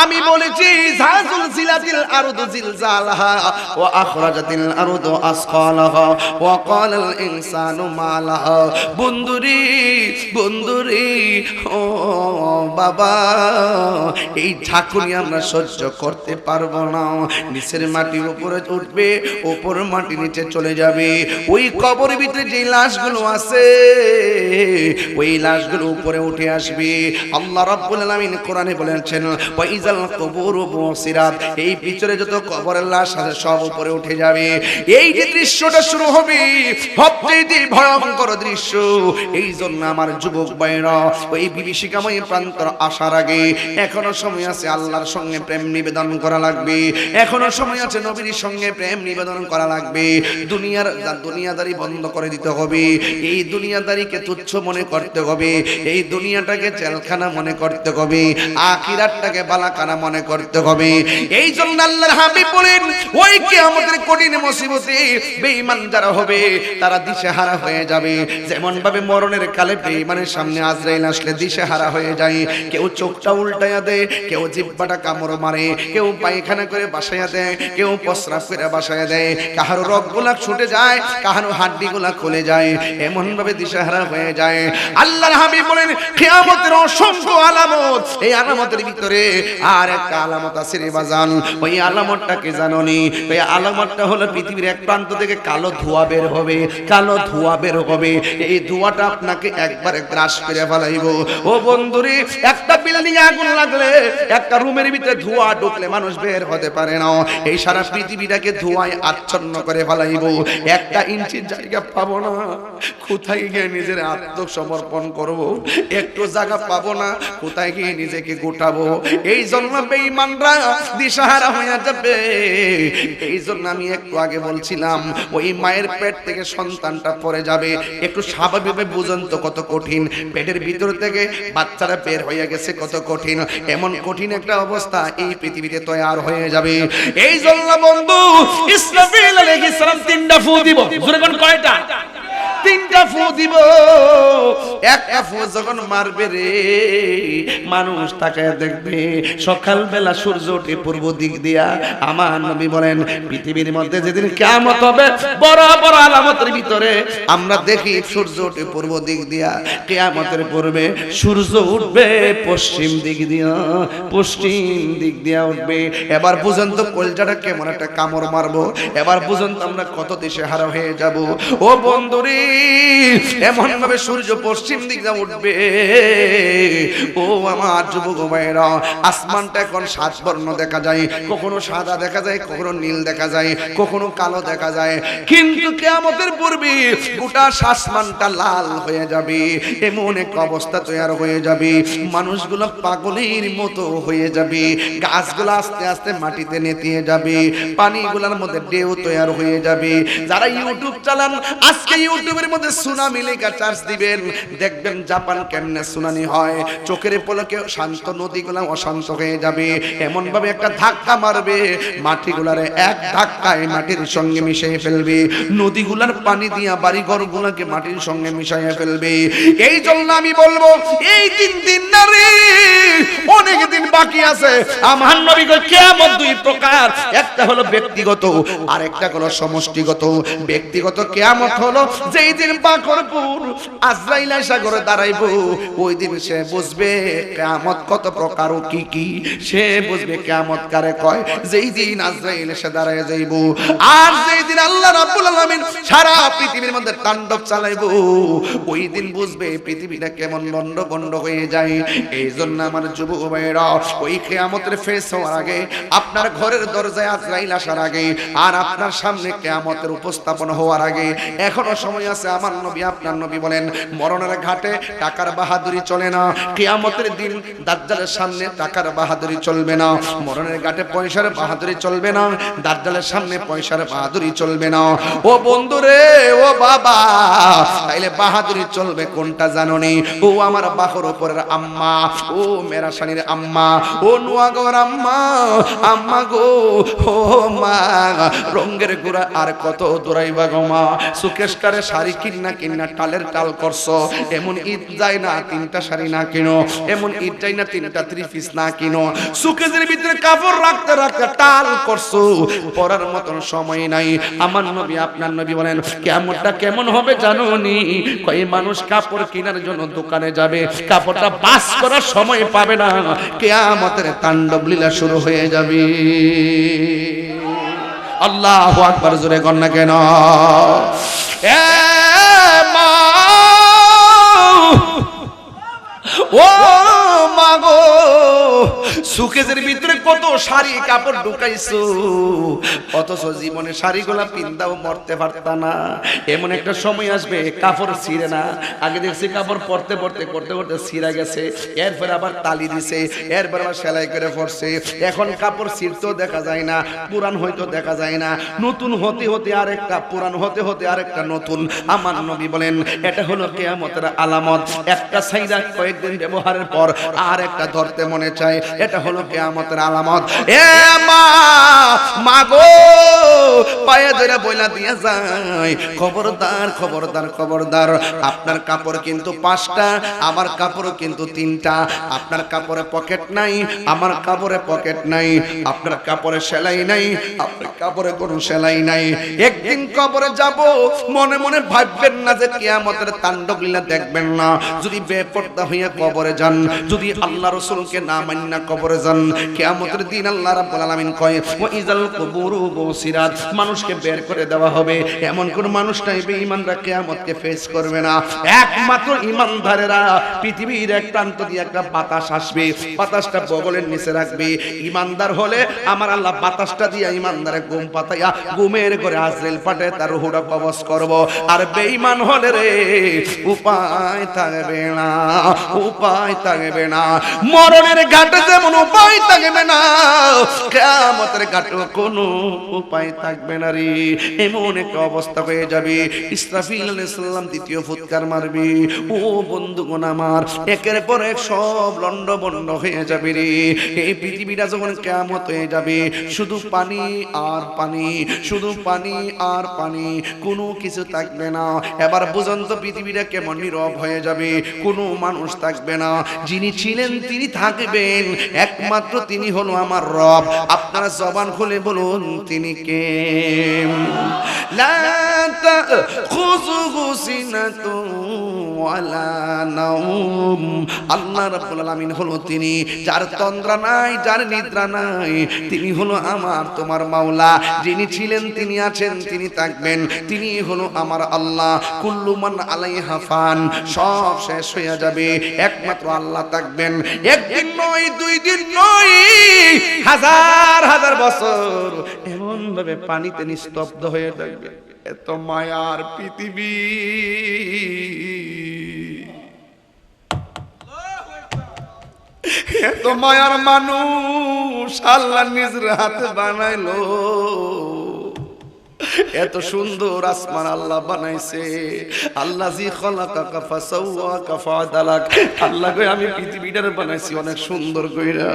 আমি বলেছি জাজুল জিলাতিল আরদু জিলজালাহা ওয়া আখরাজাতিল আরদু আসকালাহা ওয়া ক্বালাল ইনসানু মালাহা। বন্ধুরি বন্ধুরি ও বাবা, এই ঝাঁকুনি আমরা সহ্য করতে পারবো না। নিচের মাটি উপরে উঠবে, উপর মাটি নিচে চলে যাবে। ওই কবরের ভিতরে যে লাশগুলো আছে, ওই লাশগুলো উপরে উঠে আসবে। আল্লাহ রাব্বুল আলামিন কোরআনে বলেছেন এই পিছনে যত কবরের লাশ আছে সব উপরে উঠে যাবে। এই যে দৃশ্যটা শুরু হবে সবচেয়ে ভয়ঙ্কর দৃশ্য। এই জন্য আমার যুবক ভাইরা ওই বিভীষিকাময় প্রান্তর আসার আগে এখনো সময় আছে, আল্লাহর সঙ্গে প্রেম নিবেদন করা লাগবে। এখনো সময় আছে, নবীর সঙ্গে প্রেম নিবেদন করা লাগবে। দুনিয়াদারি বন্ধ করে দিতে হবে। এই দুনিয়াদারিকে তুচ্ছ মনে করতে হবে। এই দুনিয়াটাকে জেলখানা মনে করতে হবে। আখিরাতটাকে বালা কানা মনে করতে হবে। এই জন্য আল্লাহর হাবিব বলেন ওই কিয়ামতের কঠিন মুসিবতে বেঈমান যারা হবে তারা দিশেহারা হয়ে যাবে। যেমন ভাবে মরণের কালে বেঈমানের সামনে আজরাইল আসলে দিশেহারা হয়ে যায়। কেউ চোখটা উল্টায়া দেয়, কেউ জিহ্বাটা কামড় মারে, কেউ পায়খানা করে বাসায়া দেয়, কেউ প্রস্রাব করে বাসায়া দেয়, কাহারো রগগুলা ছুটে যায়, কাহারো হাড্ডিগুলা খুলে যায়, এমন ভাবে দিশেহারা হয়ে যায়। আল্লাহর হাবিব বলেন কিয়ামতের অসংখ্য আলামত, এই আলামতের ভিতরে আর একটা আলামত আছে রে বাজান। ওই আলামতটা কি জানোনি? ওই আলামতটা হলো পৃথিবীর এক প্রান্ত থেকে কালো ধোঁয়া বের হবে, কালো ধোঁয়া বের হবে। এই ধোঁয়াটা আপনাকে একবারে গ্রাস করে ফেলাইব। ও বন্ধুরে, একটা বিল্ডিং এ আগুন লাগলে একটা রুমের ভিতরে ধোঁয়া ঢুকলে মানুষ বের হতে পারে না। এই সারা পৃথিবীটাকে ধোঁয়ায় আচ্ছন্ন করে ফেলাইব। একটা ইঞ্চির জায়গা পাবো না, কোথায় গিয়ে নিজের আত্মসমর্পণ করব? একটু জায়গা পাবো না, কোথায় গিয়ে নিজেকে গোটাবো? এই জন্য বেঈমানরা দিশাহারা হয়ে যাবে। এই জন্য আমি একটু আগে বলছিলাম ওই মায়ের পেট থেকে সন্তানটা পড়ে যাবে, একটু স্বাভাবিকভাবে বুঝুন তো কত কঠিন। পেটের ভিতর থেকে বাচ্চারা বের হয়ে গেছে, কত কঠিন। এমন কঠিন একটা অবস্থা এই পৃথিবীতে তৈরি হয়ে যাবে। এই জন্য বন্ধু ইসরাফিল আলাইহিস সালাম তিনটা ফু দিব। জোরে কোন কয়টা? তিনটা ফু দিব। একটা ফু যখন মারবে রে, মানুষ তাকায় দেখবে সকালবেলা সূর্য ওঠে পূর্ব দিক দিয়া। আমার নবী বলেন পৃথিবীর মধ্যে যেদিন কিয়ামত হবে বড় বড় আলামতের ভিতরে আমরা দেখি সূর্য ওঠে পূর্ব দিক দিয়া। কিয়ামতের পূর্বে সূর্য উঠবে পশ্চিম দিক দিয়া, পশ্চিম দিক দিয়া উঠবে। এবার বুঝুন তো কলজাটা কেমন একটা কামড় মারবো। এবার বুঝুন তো আমরা কত দিশেহারা হয়ে যাব। ও বন্ধুরে, এমন ভাবে সূর্য পশ্চিম দিক দিয়ে উঠবে। ও আমার যুবক ভাইরা, আসমানটা এখন সাত বর্ণ দেখা যায়, কখনো সাদা দেখা যায়, কখনো নীল দেখা যায়, কখনো কালো দেখা যায়। কিন্তু কিয়ামতের পূর্বে গোটা আসমানটা লাল হয়ে যাবে। এমন এক অবস্থা তৈরি হয়ে যাবে, মানুষগুলো পাগলের মতো হয়ে যাবে, গাছগুলো আস্তে আস্তে মাটিতে নেতিয়ে যাবে, পানিগুলোর মধ্যে ঢেউ তৈরি হয়ে যাবে। যারা ইউটিউব চালান আজকে ইউটিউবের মধ্যে সুনামি লেখা চার্জ দিবেন, দেখবেন জাপান কেমনে সুনামি হয়। চোখের পলকে শান্ত নদীগুলা অশান্ত হয়ে যাবে। এমন ভাবে একটা ধাক্কা মারবে, মাটিগুলারে এক ধাক্কায় মাটির সঙ্গে মিশিয়ে ফেলবে, নদীগুলার পানি দিয়া বাড়ি ঘরগুলোকে মাটির সঙ্গে মিশিয়ে ফেলবে। এই জন্য আমি বলবো এই দিন না রে, অনেক দিন বাকি আছে। আমার নবী কয় কিয়ামত দুই প্রকার, একটা হলো ব্যক্তিগত আর একটা হলো সমষ্টিগত। ব্যক্তিগত কিয়ামত হলো যেই দিন বাকরপুর আজরাইল এসে ঘরে দাঁড়াইবো, ওই দিন সে বুঝবে কিয়ামত কত প্রকার ও কি কি। সে বুঝবে কিয়ামত কারে কয়, যেই দিন আজরাইল এসে দাঁড়ায় যাইবো। আর যেই দিন আল্লাহ রাব্বুল আলামিন সারা পৃথিবীর মধ্যে তাণ্ডব চালাইবো, ওই দিন বুঝবে পৃথিবীটা কেমন লন্ডভন্ড হয়ে যায়। এই জন্য আমার যুবক ভাইরা, ওই কিয়ামতের ফেস হওয়ার আগে, আপনার ঘরের দরজায় আজরাইল আসার আগে, আর আপনার সামনে কিয়ামতের উপস্থাপন হওয়ার আগে এখনো সময় আছে। আমার নবী আপনার নবী বলেন মরণের ঘাটে টাকার বাহাদুরি চলে না। কিয়ামতের দিন দাজ্জালের সামনে টাকার বাহাদুরি চলবে না, মরণের ঘাটে পয়সার বাহাদুরি চলবে না, দাজ্জালের সামনে পয়সার বাহাদুরি চলবে না। ও বন্ধুরে, ও বাবা, তাইলে বাহাদুরি চলবে কোনটা জানোনি? ও আমার বাহর উপরের আম্মা, ও মেরাশানির আম্মা, ও নোয়াগর আম্মা, আম্মা গো, ও মা, রঙ্গের গোড়া আর কত দৌড়াইবা গো মা। সুকেশকারে শাড়ি কিন্না টালের টাল করছো, এমন ঈদ যায় না তিনটা শাড়ি না কিনো, এমন ঈদ যায় না তিনটা থ্রি পিস না কিনো। সুকেশের ভিতরে কাপড় রাখতে রাখতে টাল করছো, পরার মতন সময় নাই। আমার নবী আপনার নবী বলেন কিয়ামতটা কেমন হবে জানোনি? কই মানুষ কাপড় কেনার জন্য দোকানে যাবে, কাপড়টা বাস করার সময় পাবে না, কিয়ামতের তাণ্ডব লীলা শুরু হয়ে যাবে। আল্লাহু আকবার, জোরে কর না কেন? এ মা, ও মা গো, সুকেজের ভিতরে কত শাড়ি কাপড় ঢুকাইছো, অথচ জীবনে শাড়িগুলা পিন্দাও মরতে পারতা না। এমন একটা সময় আসবে কাপড় ছিঁড়ে না। আগে দেখছি কাপড় পরতে পরতে করতে করতে ছিঁড়া গেছে, এরপর আবার তালি দিছে, এরপর আবার সেলাই করে পরছে। এখন কাপড় ছিঁড়তেও দেখা যায় না, পুরান হয়তো দেখা যায় না, নতুন হতে হতে আরেকটা, পুরান হতে হতে আরেকটা নতুন। আমার নবী বলেন এটা হলো কিয়ামতের আলামত। একটা সাইরা কয়েকদিন ব্যবহারের পর আর একটা ধরতে মনে চায়, এটা হলো কিয়ামতের আলামত। এ মা, মা গো, পায়ে ধরে বইলা দিয়ে যায়, খবরদার খবরদার খবরদার, আপনার কাপড় কিন্তু 5টা, আমার কাপড় কিন্তু 3টা। আপনার কাপড়ে পকেট নাই, আমার কাপড়ে পকেট নাই। আপনার কাপড়ে সেলাই নাই, আপনার কাপড়ে কোনো সেলাই নাই। একদিন কবরে যাব, মনে মনে ভাববেন না যে কিয়ামতের তাণ্ডব লীলা দেখবেন না। যদি বেপরদা হইয়া কবরে যান, যদি আল্লাহ রাসূলকে না মান্না কবরে যান, কিয়ামতের দিন আল্লাহ রাব্বুল আলামিন কয় ওয়া ইযাল কুবুরু বুসিরাত, মানুষকে বের করে দেওয়া হবে। এমন কোন মানুষ নাই বেঈমানরা কিয়ামতকে ফেস করবে না। একমাত্র ঈমানদারেরা পৃথিবীর এক প্রান্ত দিয়ে একটা বাতাস আসবে, বাতাসটা বগলের নিচে রাখবে। ঈমানদার হলে আমার আল্লাহ বাতাসটা দিয়ে ঈমানদারে ঘুম পাতাইয়া ঘুমের ঘরে আজরাইল পাঠে তার রূহটা কবজ করব। আর বেঈমান হলে রে উপায় থাকবে না, উপায় থাকবে না। মরণের ঘাটে যেমন উপায় থাকবে না, কিয়ামতের ঘাটে কোনো উপায় থাকবে না রে। এমন একটা অবস্থা হয়ে যাবে, ইসরাফিল আলাইহিস সালাম দ্বিতীয় ফুৎকার মারবে। ও বন্ধুগণ আমার, একের পর এক সব লন্ডভন্ড হয়ে যাবে রে। এই পৃথিবীটা যখন কিয়ামত হয়ে যাবে, শুধু পানি আর পানি, শুধু পানি আর পানি, কোনো কিছু থাকবে না। এবার বুঝুন তো পৃথিবীটা কেমন নীরব হয়ে যাবে, কোনো মানুষ থাকবে না। যিনি ছিলেন তিনি থাকবেন, একমাত্র তিনি হলো আমার রব। আপনারা জবান খুলে বলুন তিনি কে? লা তাখুযুহু সিনাতুন ওয়ালা নাওম। আল্লাহ রাব্বুল আলামিন হলো তিনি, যার তন্দ্রা নাই, যার নিদ্রা নাই। তিনি হলো আমার তোমার মাওলা। যিনি ছিলেন তিনি আছেন, তিনি থাকবেন, তিনি হলো আমার আল্লাহ। কুল্লু মান আলাইহা ফান, সব শেষ হয়ে যাবে, একমাত্র আল্লাহ থাকবেন। একদিন নয়, 2 দিন নয়, হাজার হাজার বছর এমন ভাবে পানিতে নিস্তব্ধ হয়ে থাকবে। এত মায়ার পৃথিবী, এত মায়ার মানুষ আল্লাহ নিজের হাতে বানাইলো। এত সুন্দর আসমান আল্লাহ বানাইছে। আল্লাহ জি খলাকাকা ফাসাওয়াকা ফাআদালাক। আল্লাহ কই আমি পৃথিবীটার বানাইছি অনেক সুন্দর কইরা।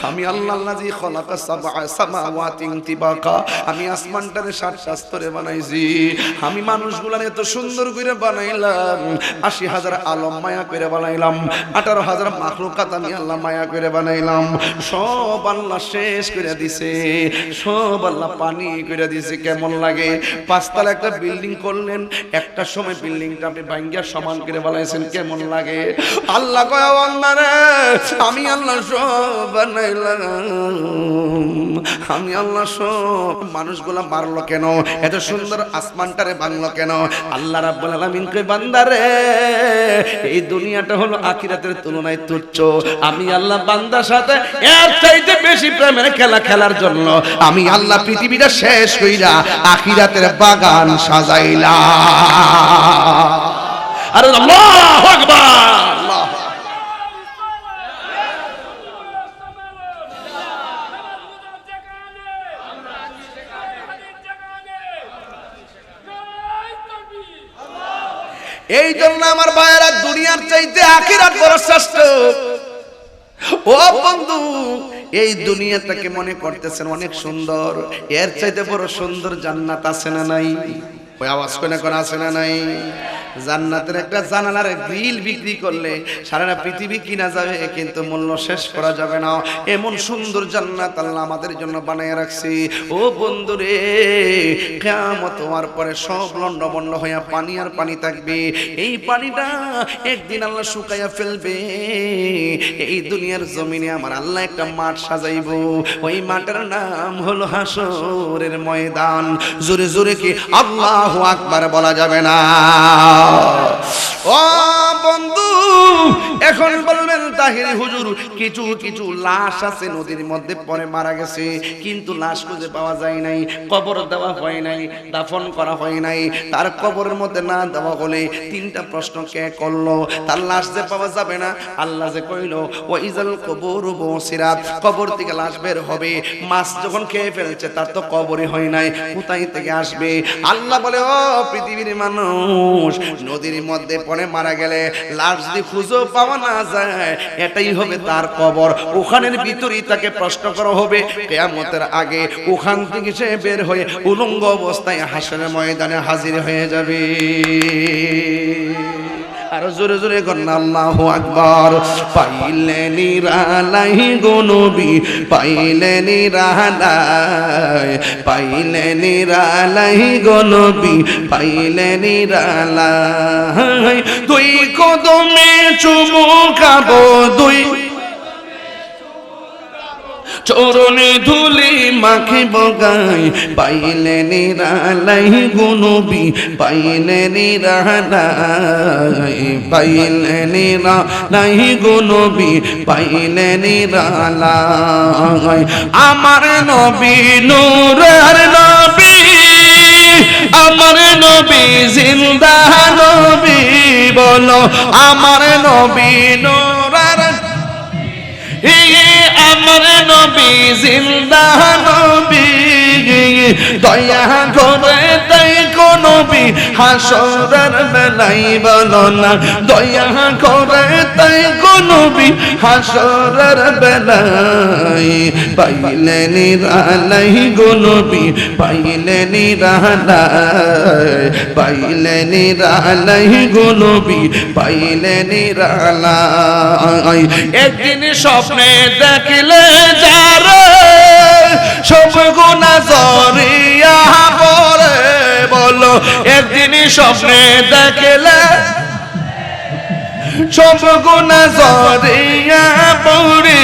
আমি আল্লাহ জি খলাকা সাবআ সামাওয়াতিন তিবাকা, আমি আসমানটারে 7টা স্তরে বানাইছি। আমি মানুষগুলার এত সুন্দর কইরা বানাইলাম। 80,000 আলম মায়া কইরা বানাইলাম। 18,000 মাখলুকাত আমি আল্লাহ মায়া কইরা বানাইলাম। সব আল্লাহ শেষ কইরা দিছে, সব আল্লাহ পানি কইরা দিছে। কেমন লাগে? 5 তলা একটা বিল্ডিং করলেন, একটা সময় বিল্ডিংটা আপনি ভাঙ্গিয়া সমান করে বানাইছেন, কেমন লাগে? আল্লাহ কয় বান্দারে আমি আল্লাহ সব বানাইলাম, আমি আল্লাহ সব। মানুষগুলা মারলো কেন? এত সুন্দর আসমানটারে ভাঙলো কেন? আল্লাহ রাব্বুল আলামিন কয় বান্দারে এই দুনিয়াটা হলো আখিরাতের তুলনায় তুচ্ছ। আমি আল্লাহ বান্দার সাথে এর চাইতে বেশি প্রেমের খেলা খেলার জন্য আমি আল্লাহ পৃথিবীটা শেষ কইরা আখিরাতের বাগান সাজাইলা। আরে আল্লাহু আকবার, আল্লাহ। এই জন্য আমার ভাইয়েরা দুনিয়ার চাইতে আখিরাত বড় শ্রেষ্ঠ। ও বন্ধু, এই দুনিয়াটাকে মনে করতেছেন অনেক সুন্দর, এর চাইতে বড় সুন্দর জান্নাত আছে না নাই? ওই আওয়াজ কোনে কোন আছে না নাই? জান্নাতের একটা জানালার গ্রিল বিক্রি করলে সারা পৃথিবী কিনা যাবে, কিন্তু মূল্য শেষ করা যাবে না। এমন সুন্দর জান্নাত আল্লাহ আমাদের জন্য বানিয়ে রাখছে। ও বন্ধুরে, কিয়ামত হওয়ার পরে সব লন্ডভন্ড হইয়া পানি আর পানি থাকবে। এই পানিটা একদিন আল্লাহ শুকাইয়া ফেলবে। এই দুনিয়ার জমিনে আমার আল্লাহ একটা মাঠ সাজাইব। ওই মাঠের নাম হলো হাসরের ময়দান। জোরে জোরে কি আল্লাহু আকবার বলা যাবে না? ও বন্ধু, এখন বলবেন তাহিরি হুজুর কিছু কিছু লাশ আছে নদীর মধ্যে পড়ে মারা গেছে, কিন্তু লাশ খুঁজে পাওয়া যায় নাই, কবর দেওয়া হয় নাই, দাফন করা হয় নাই। তার কবরের মধ্যে না দেওয়া হলে 3টা প্রশ্ন কে করলো? তার লাশ যে পাওয়া যাবে না, আল্লাহ যে কইলো ওয়া ইজাল কুবুরু বুসিরাত, কবর থেকে লাশ বের হবে। মাছ যখন খেয়ে ফেলছে তার তো কবরই হয় নাই, কোথায় থেকে আসবে? আল্লাহ বলে ও পৃথিবীর মানুষ, নদীর মধ্যে পড়ে মারা গেলে লাশ যদি খুঁজে পাও পাওয়া না যায় এটাই হবে তার কবর। ওখানের ভিতরেই তাকে প্রশ্ন করা হবে কিয়ামতের আগে। ওখান থেকে সে বের হয়ে উলঙ্গ অবস্থায় হাসরের ময়দানে হাজির হয়ে যাবে। আর জোরে জোরে করেন আল্লাহু আকবার। পাইলে নিরালাই গো নবী, পাইলে নিরালাই, পাইলে নিরালাই গো নবী, পাইলে নিরালাই। দুই কদমে চুমু খাবো, দুই চরণে ধুলি মাখিব গাই, পাইলে নিরালাই গো নবী, পাইলে নিরালাই, পাইলে নিরালাই গো নবী, পাইলে নিরালাই। আমার নবী নূরের নবী, আমার নবী জিন্দা নবী, বলো আমার নবী নূরের, আমার নবী জিন্দা নবী, দয়া করে তাই গো নবী হাসরের বেলাই বলো না, দয়া করে তাই গো নবী হাসরের বেলাই। পাইলে নিরালাই গো নবী, পাইলে নিরালাই, পাইলে নিরালাই গো নবী, পাইলে নিরালাই। একদিন স্বপ্নে দেখিলে যারে সব গুনাহ জরিয়া পড়ে, বলো একদিন স্বপ্নে দেখিলে সব গুনাহ জরিয়া পড়ে,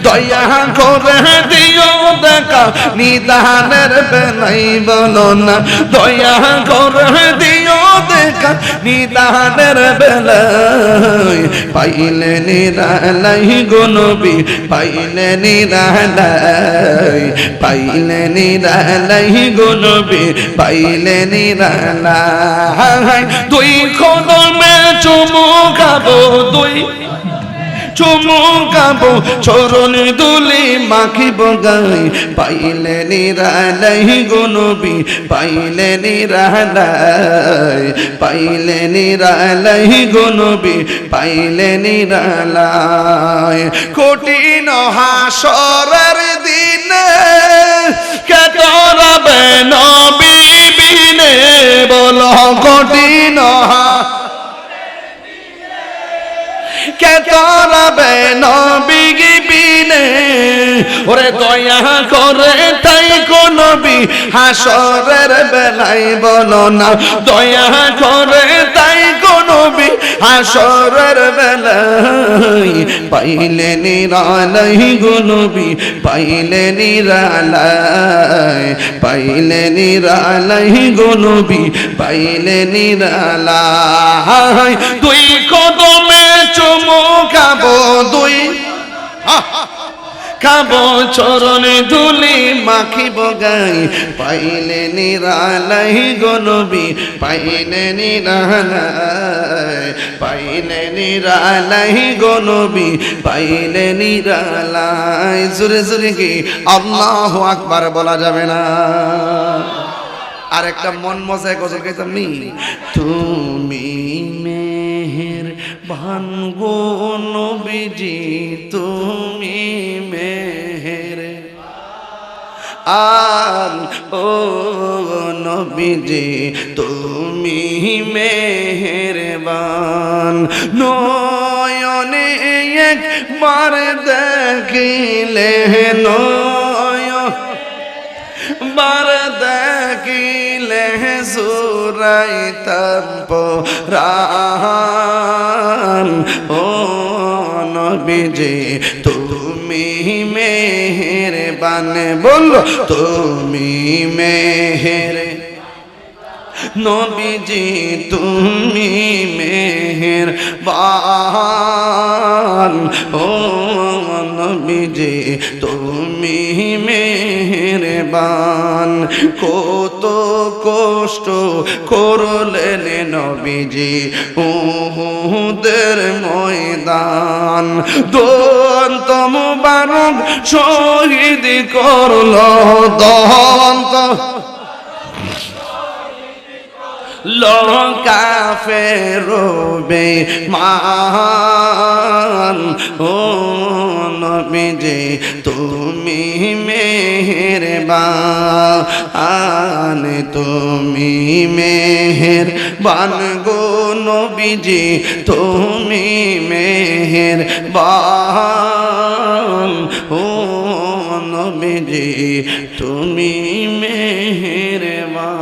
দয়া করে দিও দেখা নিদানের বেলাই বলো না, দয়া করে দিও দেখা নিদানের বেলাই। পাইলে নিরালাই গো নবী, পাইলে নিরালাই, পাইলে নিরালাই গো নবী, পাইলে নিরালাই। দুই কদমে চুমু খাবো, দুই চুমু খাবো চরণ দুলি মাখিব গাই, পাইলে নিরালাই গো নবী, পাইলে নিরালাই, পাইলে নিরালাই গো নবী, পাইলে নিরালাই। কঠিন হাসরের দিনে কে করবে নবী বিনে, বলো কঠিন কে করবে নবী বিনে, ওরে দয়া করে তাই গো নবী হাসরের বেলায় বলো না, দয়া করে তাই গো নবী হাসরের বেলায়। পাইলে নিরালাই গো নবী, পাইলে নিরালাই, পাইলে নিরালাই গো নবী, পাইলে নিরালাই। দুই কদমে চুমু খাবো, দুই খাবো চরণ ধুলি মাখিব গাই, পাইলে নিরালাই গো নবী, পাইলে নিরালাই, পাইলে নিরালাই গো নবী, পাইলে নিরালাই। জোরে জোরে কি আল্লাহু আকবার বলা যাবে না? আর একটা মন মজায় গজল গাইতাম নি, তুমি মেহের বান গো নবীজি, তুমি মেহের আর ও নবীজি তুমি মেহেরবান, নয়নে একবার দেখিলে বার দেখিলে জুরাইতাম পরাণ, ও নবীজি তুমি মেহেরবান, বলো তুমি মেহের নবীজি তুমি মেহেরবান, ও নবীজি তুমি মেহেরবান। কত কষ্ট করলেন নবীজি উহুদের ময়দান, দন্ত মুবারক শহীদ করল, দন্ত কাফের বেঈমান ও নবীজি তুমি মেহেরবান তুমি মেহেরবান গো নবীজি তুমি মেহেরবান ও নবীজি তুমি মেহেরবান।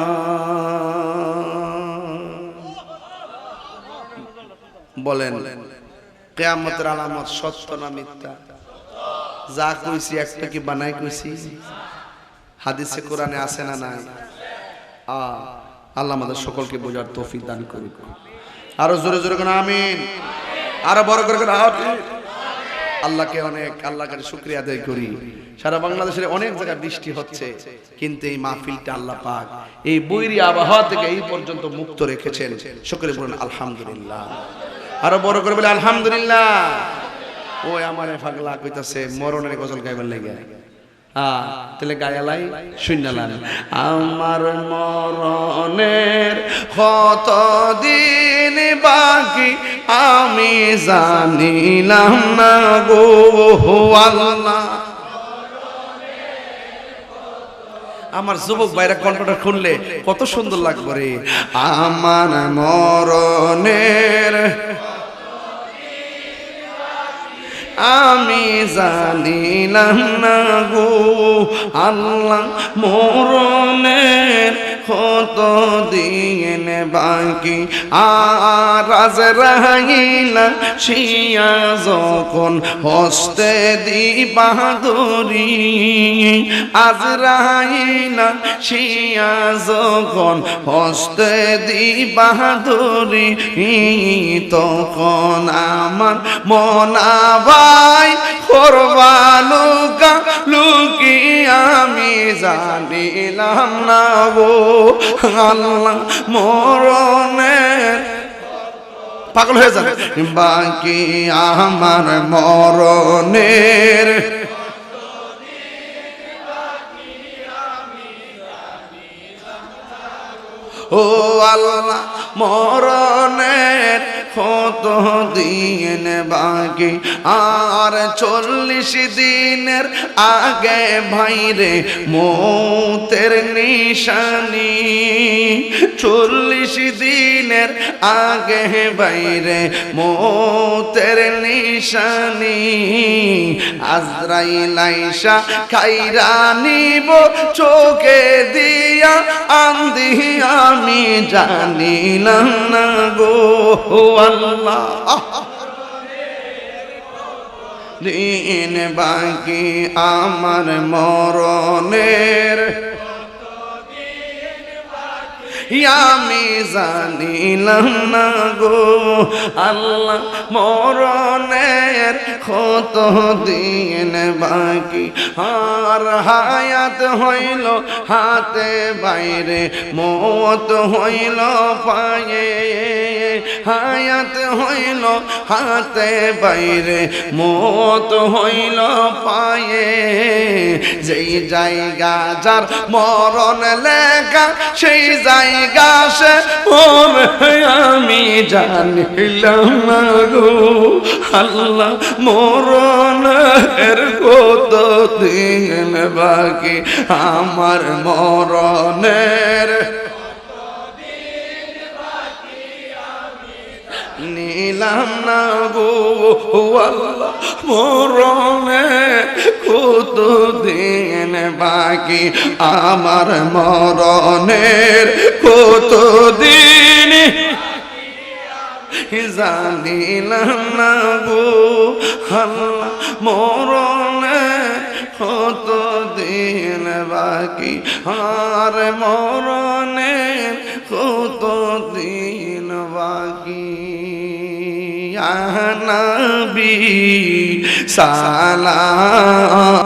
বলেন কিয়ামতের আলামত সত্য না মিথ্যা? যা কইছি একটা কি বানাই কইছি? হাদিসে কোরআনে আছে না নাই? আল্লাহ আমাদের সকলকে বোঝার তৌফিক দান করুন। আরো জোরে জোরে করে আমিন, আরো বড় করে আমিন। আল্লাহকে অনেক আল্লাহকে শুকরিয়া আদায় করি। সারা বাংলাদেশের অনেক জায়গায় বৃষ্টি হচ্ছে, কিন্তু এই মাহফিলটা আল্লাহ পাক এই বৈরী আবহাওয়া থেকে এই পর্যন্ত মুক্ত রেখেছেন। সকলে বলুন আলহামদুলিল্লাহ। আরো বড় করে বলে আলহামদুলিল্লাহ। ওই আমারে পাগলা কইতাছে মরণের গজল গাইবার লাগে। তাহলে গায়ালাই শুনলাম। আমার মরণের কত দিন বাকি আমি জানিলাম না গো আল্লাহ। আমার যুবক ভাইরা কণ্ঠটা খুললে কত সুন্দর লাগবে রে। আমার মরণের আমি জানিলাম না গো আল্লাহ মরণের কত দিন বাকি। আর আজরাইলা শিয়া যখন হস্তে দিবা ধরি, আজরাইলা শিয়া যখন হস্তে দিবা ধরি, তখন আমার মনাবাই করবা লুকা লুকি আমি জানিলাম না গো আল্লাহ মরণের। পাগল হয়ে যাবে বাকি আমার মরণের ও আল্লাহ মরণের কত দিন বাকি। আর 40 দিনের আগে ভাইরে মৌতের নিশানি, 40 দিনের আগে বাইরে মৌতের নিশানি। আজরাইল আইসা খাইরা নিব চোখে দিয়া আন্ধি আমি জানিলাম না গো আল্লাহ দিন বাকি আমার মরণের আমি জানিলাম না গো আল্লাহ মরণের কত দিন বাকি। আর হায়াত হইল হাতে বাইরে মওত হইল পায়ে, হায়াত হইল হাতে বাইরে মওত হইল পায়ে। যেই জায়গা যার মরণ লেখা সেই জায়গা সে আমি জানিলাম না গো আল্লাহ মরণের কত দিন বাকি। আমার মরণের নিলাম না গো আল্লাহ মরণের কত দিন বাকি। আমার মরণের কত দিন জানিলাম না গো আল্লাহ মরণের কত দিন বাকি। আর মরণের কত দিন বাকি। নবী সালাম